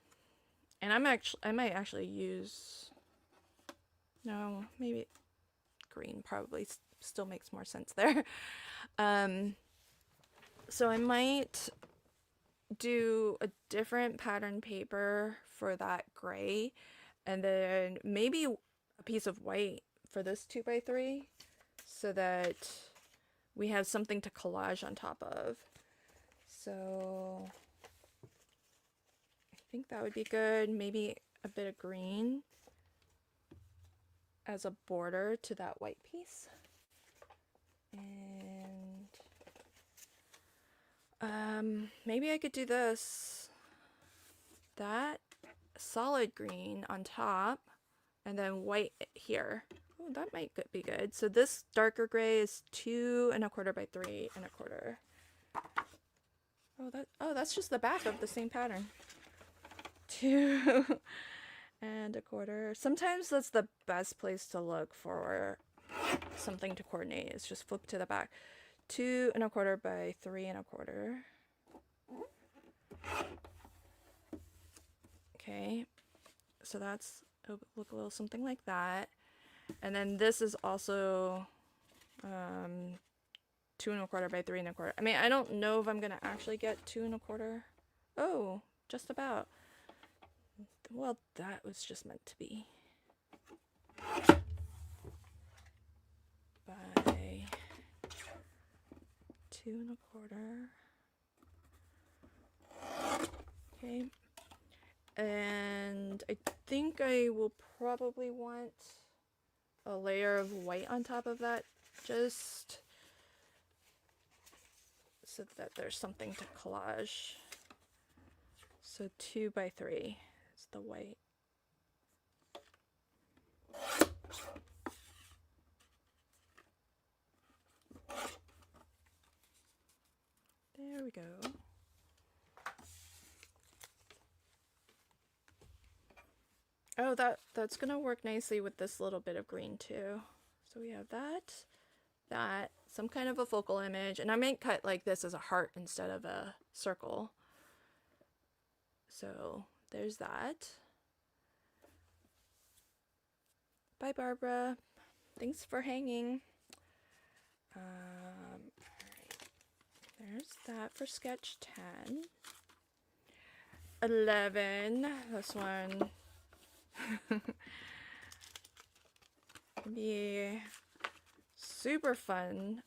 and I might actually use, no, maybe green probably still makes more sense there. So I might do a different pattern paper for that gray, and then maybe a piece of white for this 2x3, so that we have something to collage on top of. So I think that would be good. Maybe a bit of green as a border to that white piece. And maybe I could do that solid green on top, and then white here. Oh, that might be good. So this darker gray is 2 1/4 by 3 1/4. Oh, that's just the back of the same pattern. 2 1/4. Sometimes that's the best place to look for something to coordinate. Is just flip to the back. 2 1/4 by 3 1/4. Okay, so that's look a little something like that. And then this is also 2 1/4 by 3 1/4. I mean, I don't know if I'm gonna actually get 2 1/4. Oh, just about. Well, that was just meant to be. By 2 1/4. Okay. And I think I will probably want a layer of white on top of that, just so that there's something to collage. So 2 by 3 is the white. There we go. Oh, that's gonna work nicely with this little bit of green too. So we have that, some kind of a focal image, and I might cut like this as a heart instead of a circle. So there's that. Bye, Barbara. Thanks for hanging. All right. There's that for sketch 10. 11, this one. Be super fun,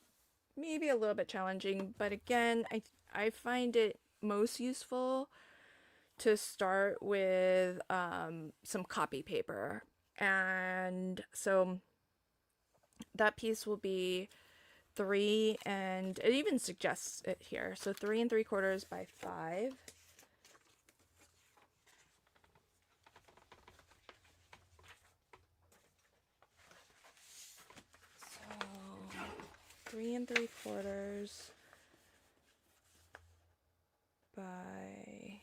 maybe a little bit challenging, but again, I find it most useful to start with some copy paper. And so that piece will be 3, and it even suggests it here. So 3 3/4 by 5. So 3 3/4 by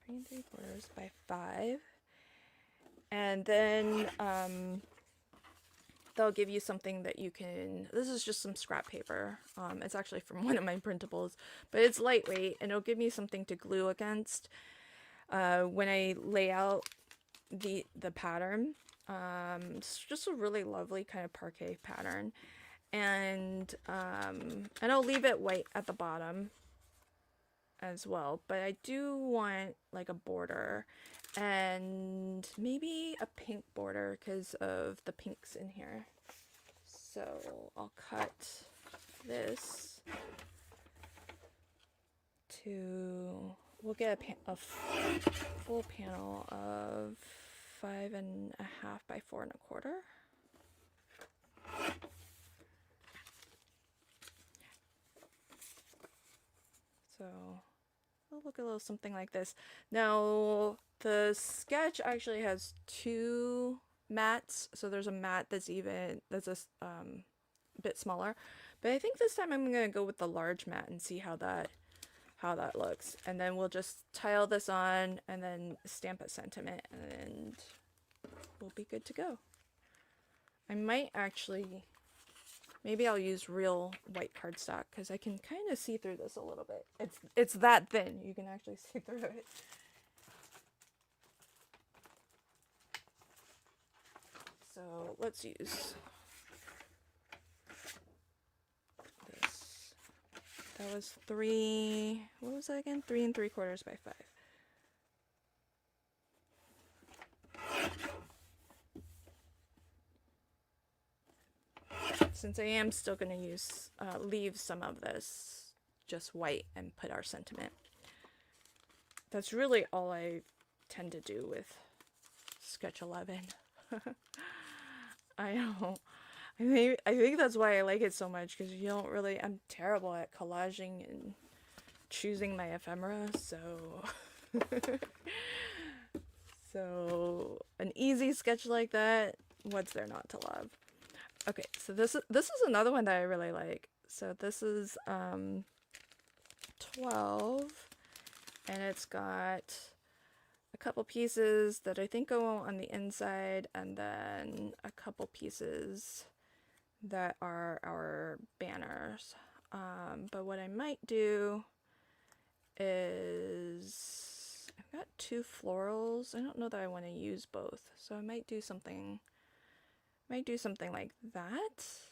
3 3/4 by 5. And then they'll give you something that you can, this is just some scrap paper. It's actually from one of my printables, but it's lightweight and it'll give me something to glue against when I lay out the pattern. It's just a really lovely kind of parquet pattern. And I'll leave it white at the bottom as well, but I do want like a border and maybe a pink border because of the pinks in here. So I'll cut this to, we'll get a full panel of 5.5 by 4 1/4. So it'll look a little something like this. Now the sketch actually has 2 mats, so there's a mat that's a bit smaller, but I think this time I'm gonna go with the large mat and see how that looks, and then we'll just tile this on and then stamp a sentiment, and we'll be good to go. I might actually, maybe I'll use real white cardstock because I can kind of see through this a little bit. It's that thin, you can actually see through it. So let's use this. That was 3, what was that again? 3 3/4 by 5. Since I am still going to use, leave some of this just white and put our sentiment. That's really all I tend to do with sketch 11. I know. I think that's why I like it so much, because you don't really, I'm terrible at collaging and choosing my ephemera, so so an easy sketch like that, what's there not to love? Okay, so this is another one that I really like. So this is 12, and it's got a couple pieces that I think go on the inside, and then a couple pieces that are our banners. But what I might do is, I've got 2 florals. I don't know that I want to use both, so I might do something like that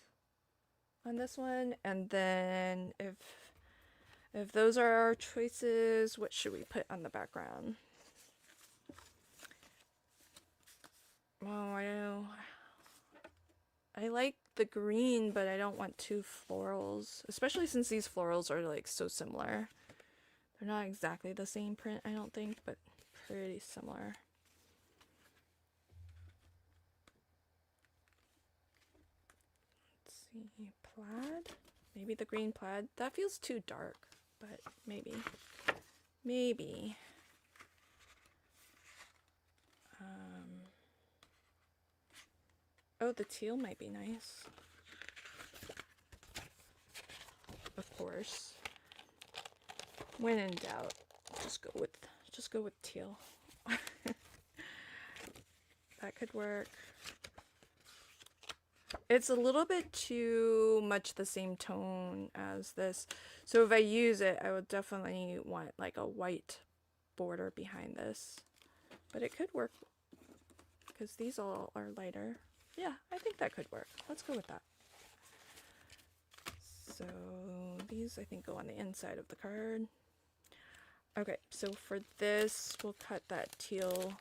on this one. And then if those are our choices, what should we put on the background? Oh, I know. I like the green, but I don't want 2 florals, especially since these florals are like so similar. They're not exactly the same print, I don't think, but pretty similar. Let's see, plaid, maybe the green plaid. That feels too dark, but maybe. Oh, the teal might be nice. Of course. When in doubt, just go with teal. That could work. It's a little bit too much the same tone as this. So if I use it, I would definitely want like a white border behind this. But it could work because these all are lighter. Yeah, I think that could work. Let's go with that. So these I think go on the inside of the card. Okay, so for this, we'll cut that teal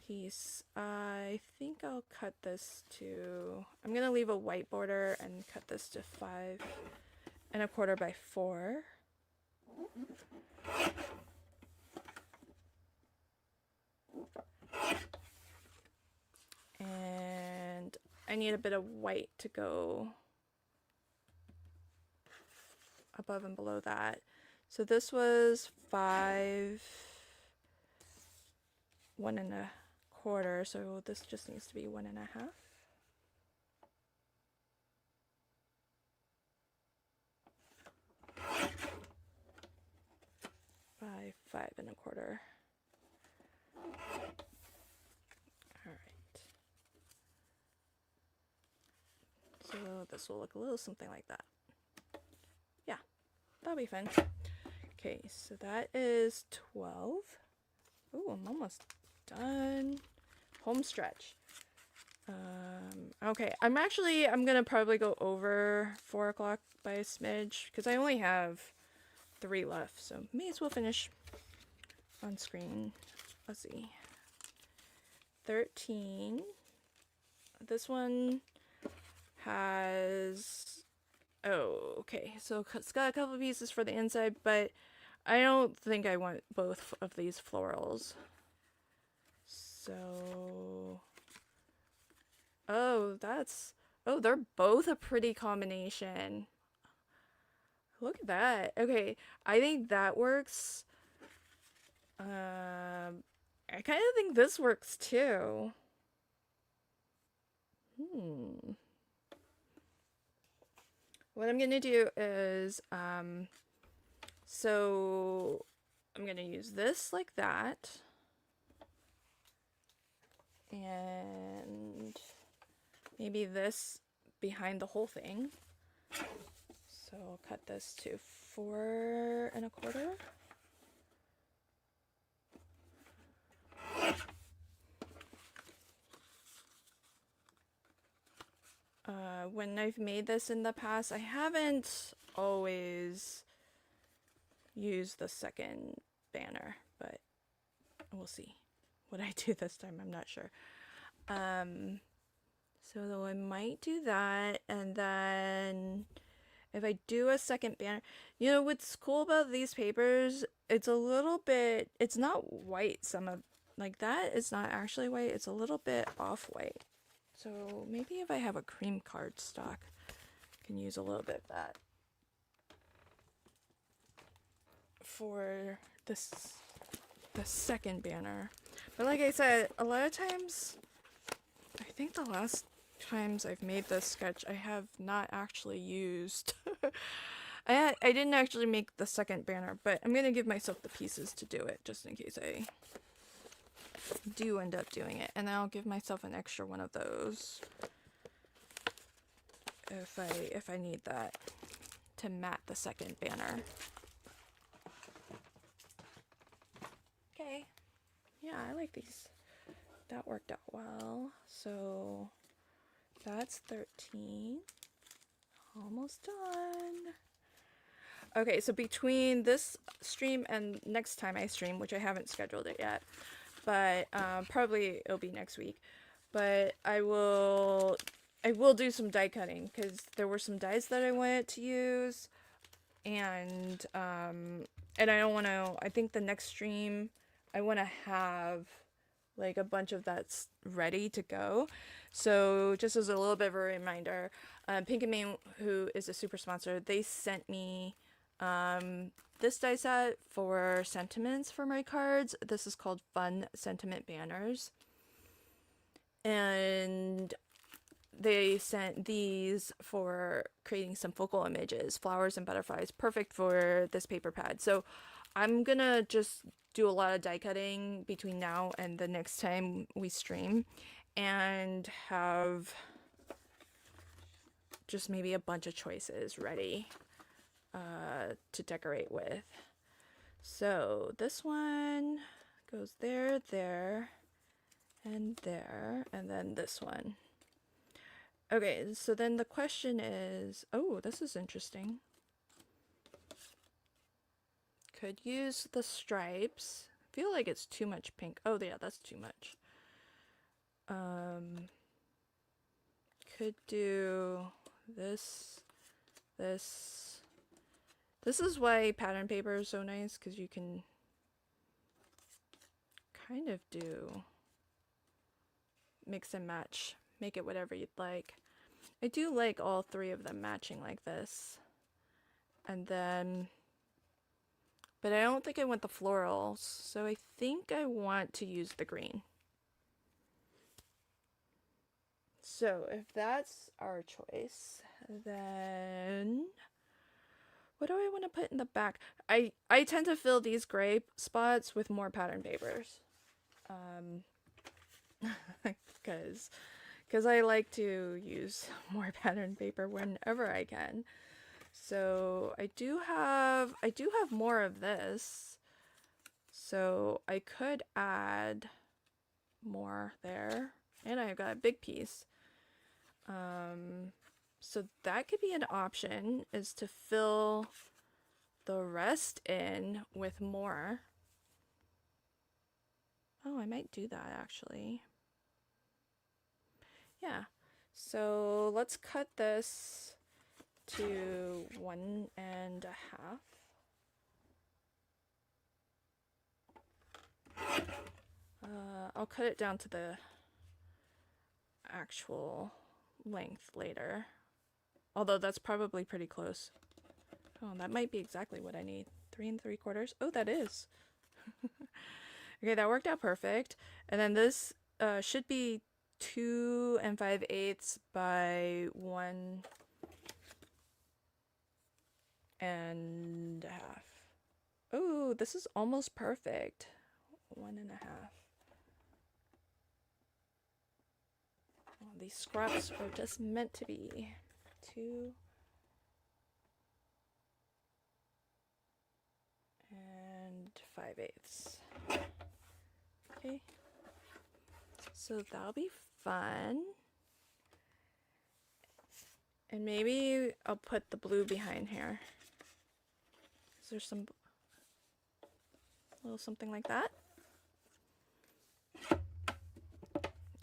piece. I think I'll cut this to, I'm gonna leave a white border and cut this to 5¼ by 4. And I need a bit of white to go above and below that. So this was 1¼ so this just needs to be 1½ by 5¼ Alright. So this will look a little something like that. Yeah, that'll be fun. Okay, so that is 12. Ooh, I'm almost done. Home stretch. Okay, I'm gonna probably go over 4 o'clock by a smidge because I only have 3 left, so may as well finish on screen. Let's see. 13. This one has, oh, okay, so it's got a couple pieces for the inside, but I don't think I want both of these florals. So, oh, they're both a pretty combination. Look at that. Okay, I think that works. I kind of think this works too. What I'm gonna do is, so I'm gonna use this like that. And maybe this behind the whole thing. So I'll cut this to 4¼ when I've made this in the past, I haven't always used the second banner, but we'll see what I do this time. I'm not sure. So though I might do that, and then if I do a second banner, you know what's cool about these papers, it's a little bit, it's not white, some of like that is not actually white, it's a little bit off-white. So maybe if I have a cream cardstock, I can use a little bit of that for this, the second banner. But like I said, a lot of times, I think the last times I've made this sketch, I have not actually used. I didn't actually make the second banner, but I'm gonna give myself the pieces to do it just in case I do end up doing it, and then I'll give myself an extra one of those if I need that to mat the second banner. Okay, yeah, I like these. That worked out well. So that's 13. Almost done. Okay, so between this stream and next time I stream, which I haven't scheduled it yet, but probably it'll be next week, but I will do some die cutting because there were some dies that I wanted to use, and I don't want to, I think the next stream I want to have like a bunch of that's ready to go. So just as a little bit of a reminder, Pink and Main, who is a super sponsor, they sent me this die set for sentiments for my cards. This is called Fun Sentiment Banners. And they sent these for creating some focal images, flowers and butterflies, perfect for this paper pad. So I'm gonna just do a lot of die cutting between now and the next time we stream, and have just maybe a bunch of choices ready to decorate with. So this one goes there, there, and there, and then this one. Okay, so then the question is, oh, this is interesting. Could use the stripes. I feel like it's too much pink. Oh yeah, that's too much. Could do this, this. This is why pattern paper is so nice, because you can kind of do mix and match, make it whatever you'd like. I do like all three of them matching like this. And then, but I don't think I want the florals, so I think I want to use the green. So if that's our choice, then what do I want to put in the back? I tend to fill these gray spots with more pattern papers. Because I like to use more pattern paper whenever I can. So I do have more of this. So I could add more there. And I've got a big piece. So that could be an option, is to fill the rest in with more. Oh, I might do that actually. Yeah. So let's cut this to 1.5. I'll cut it down to the actual length later, although that's probably pretty close. Oh, that might be exactly what I need. 3 3/4. Oh, that is. Okay, that worked out perfect. And then this should be 2 5/8 by 1.5. Oh, this is almost perfect. 1.5. Oh, these scraps are just meant to be. 2 5/8. Okay, so that'll be fun. And maybe I'll put the blue behind here. Is there some little something like that? All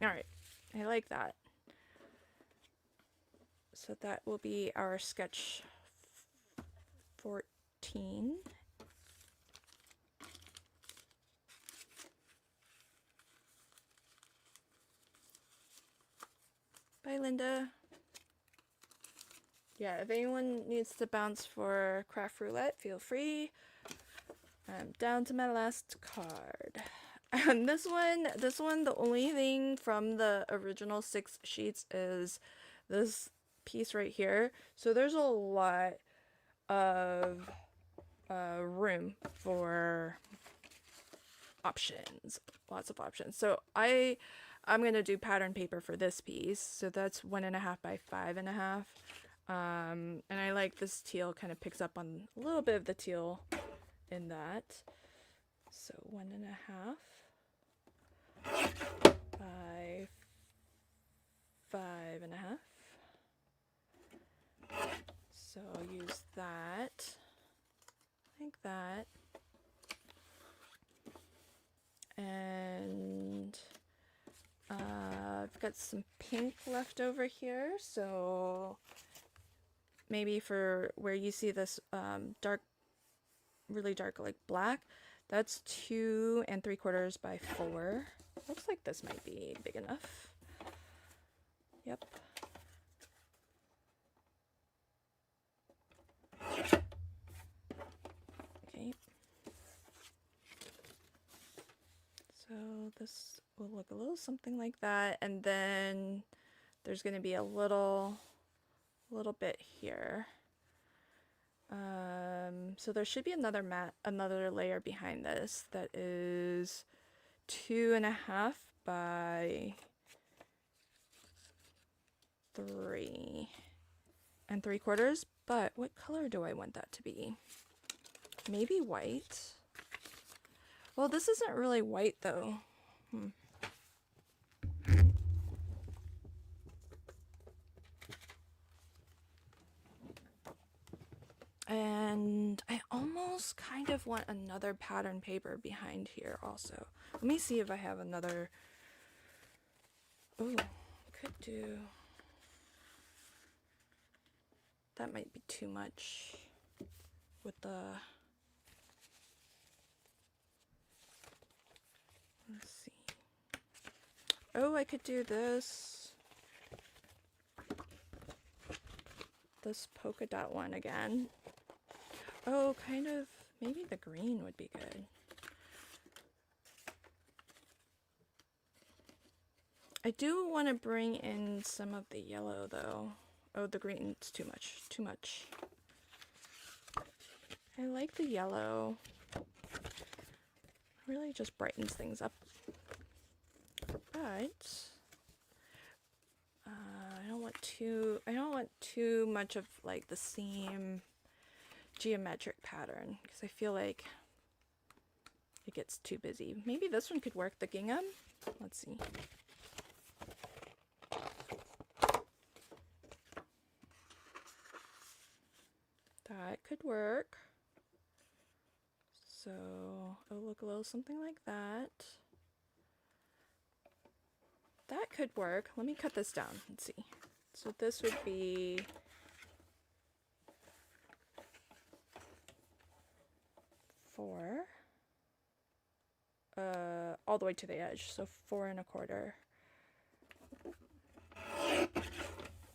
right, I like that. So that will be our sketch 14. Bye, Linda. Yeah, if anyone needs to bounce for craft roulette, feel free. I'm down to my last card. And this one, the only thing from the original 6 sheets is this piece right here. So there's a lot of room for options, lots of options. So I'm gonna do pattern paper for this piece. So that's 1.5 by 5.5. And I like this teal, kind of picks up on a little bit of the teal in that. So 1.5 by 5.5. So I'll use that, like that. And I've got some pink left over here, so maybe for where you see this dark, really dark, like black, that's 2 3/4 by 4. Looks like this might be big enough. Yep. Okay. So this will look a little something like that, and then there's going to be a little bit here. So there should be another layer behind this that is 2.5 by 3 3/4. But what color do I want that to be? Maybe white. Well, this isn't really white though. And I almost kind of want another pattern paper behind here also. Let me see if I have another. Oh, could do. That might be too much with the. Let's see. Oh, I could do this. This polka dot one again. Oh, kind of, maybe the green would be good. I do want to bring in some of the yellow though. Oh, the green's too much, too much. I like the yellow. It really just brightens things up. But I don't want too much of like the same geometric pattern because I feel like it gets too busy. Maybe this one could work, the gingham. Let's see. That could work. So it'll look a little something like that. That could work. Let me cut this down. Let's see. So this would be 4. All the way to the edge. So 4 1/4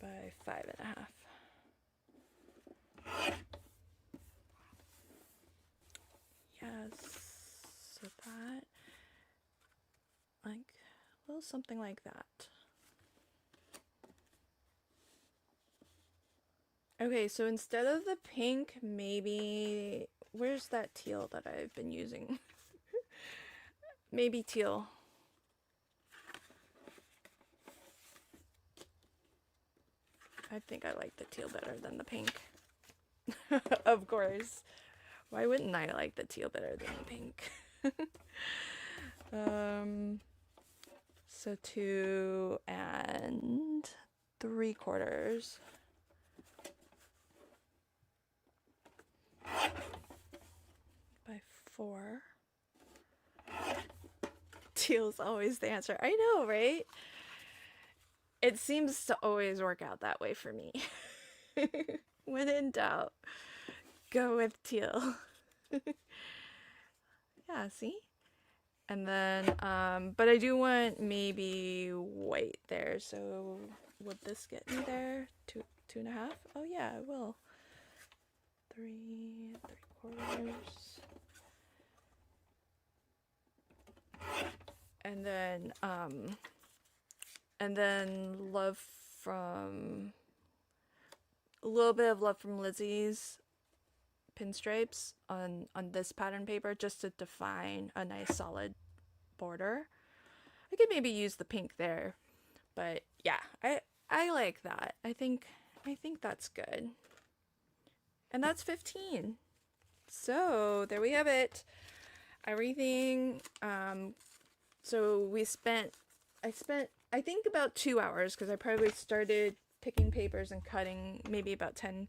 by 5 1/2. Yes. So that, like, a little something like that. Okay, so instead of the pink, maybe, where's that teal that I've been using? Maybe teal. I think I like the teal better than the pink. Of course. Why wouldn't I like the teal better than the pink? So 2 3/4 by 4. Teal's always the answer. I know, right? It seems to always work out that way for me. When in doubt, go with teal. Yeah, see? And then, but I do want maybe white there. So would this get me there? 2 1/2? Oh yeah, it will. 3 3/4. And then love from, a little bit of love from Lizzie's pinstripes on this pattern paper just to define a nice solid border. I could maybe use the pink there, but yeah, I like that. I think that's good. And that's 15. So there we have it. Everything. So I think about 2 hours because I probably started picking papers and cutting maybe about 10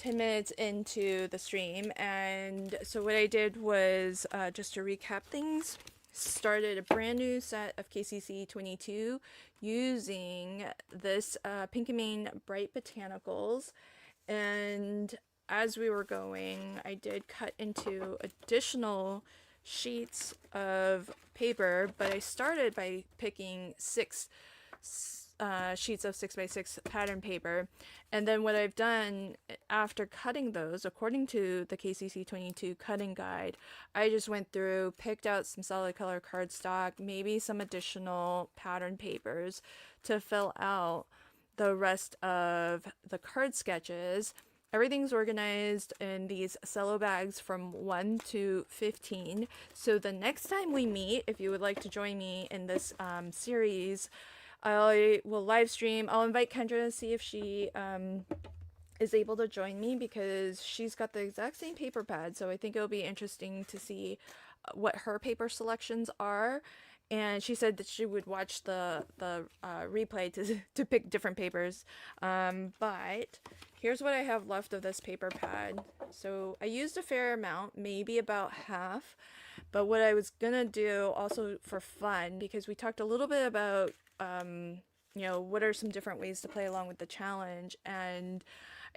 minutes into the stream. And so what I did was, just to recap things, started a brand new set of KCC 22 using this Pinkamane Bright Botanicals. And as we were going, I did cut into additional sheets of paper, but I started by picking 6 sheets of 6x6 pattern paper. And then what I've done after cutting those, according to the KCC 22 cutting guide, I just went through, picked out some solid color cardstock, maybe some additional pattern papers to fill out the rest of the card sketches. Everything's organized in these cello bags from 1 to 15. So the next time we meet, if you would like to join me in this series, I will live stream. I'll invite Kendra to see if she is able to join me, because she's got the exact same paper pad. So I think it'll be interesting to see what her paper selections are. And she said that she would watch the replay to pick different papers. But here's what I have left of this paper pad. So I used a fair amount, maybe about half. But what I was gonna do also for fun, because we talked a little bit about, what are some different ways to play along with the challenge. And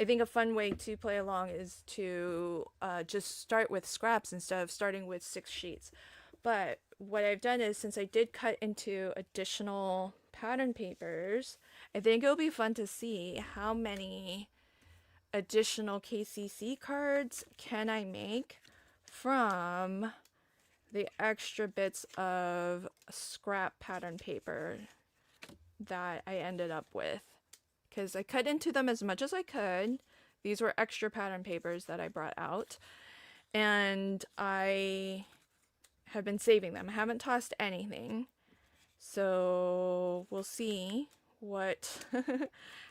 I think a fun way to play along is to just start with scraps instead of starting with 6 sheets. But what I've done is, since I did cut into additional pattern papers, I think it'll be fun to see how many additional KCC cards can I make from the extra bits of scrap pattern paper that I ended up with. Because I cut into them as much as I could. These were extra pattern papers that I brought out. And I have been saving them. I haven't tossed anything. So we'll see what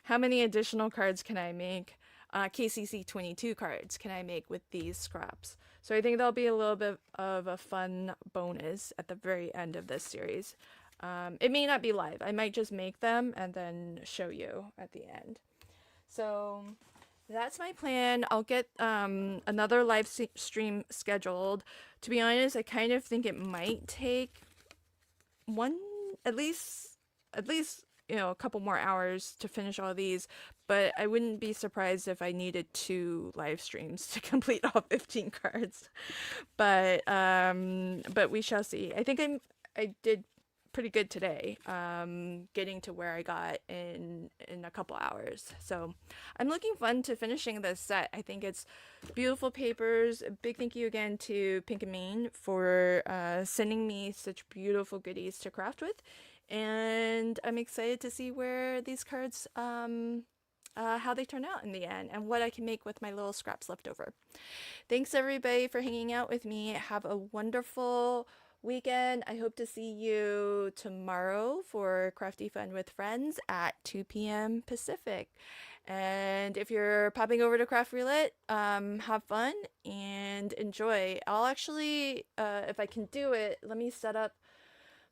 how many additional cards can I make, KCC 22 cards can I make with these scraps. So I think that'll be a little bit of a fun bonus at the very end of this series. It may not be live. I might just make them and then show you at the end. So that's my plan. I'll get another live stream scheduled. To be honest, I kind of think it might take at least a couple more hours to finish all these, but I wouldn't be surprised if I needed 2 live streams to complete all 15 cards. But we shall see. I think I did pretty good today, getting to where I got in a couple hours. So I'm looking forward to finishing this set. I think it's beautiful papers. A big thank you again to Pink and Main for sending me such beautiful goodies to craft with, and I'm excited to see where these cards how they turn out in the end, and what I can make with my little scraps left over. Thanks everybody for hanging out with me. Have a wonderful weekend. I hope to see you tomorrow for Crafty Fun with Friends at 2 p.m. Pacific. And if you're popping over to Craft Roulette, have fun and enjoy. I'll actually, if I can do it, let me set up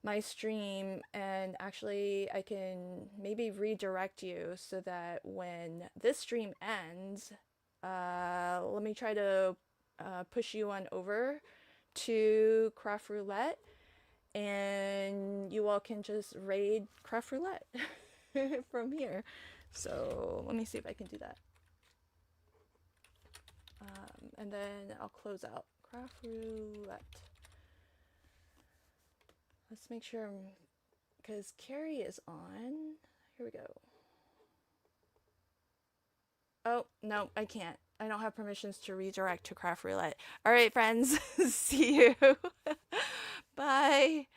my stream, and actually I can maybe redirect you so that when this stream ends, let me try to push you on over to Craft Roulette, and you all can just raid Craft Roulette from here. So let me see if I can do that. And then I'll close out Craft Roulette. Let's make sure, because Carrie is on. Here we go. Oh, no, I can't. I don't have permissions to redirect to Craft Roulette. All right, friends. See you. Bye.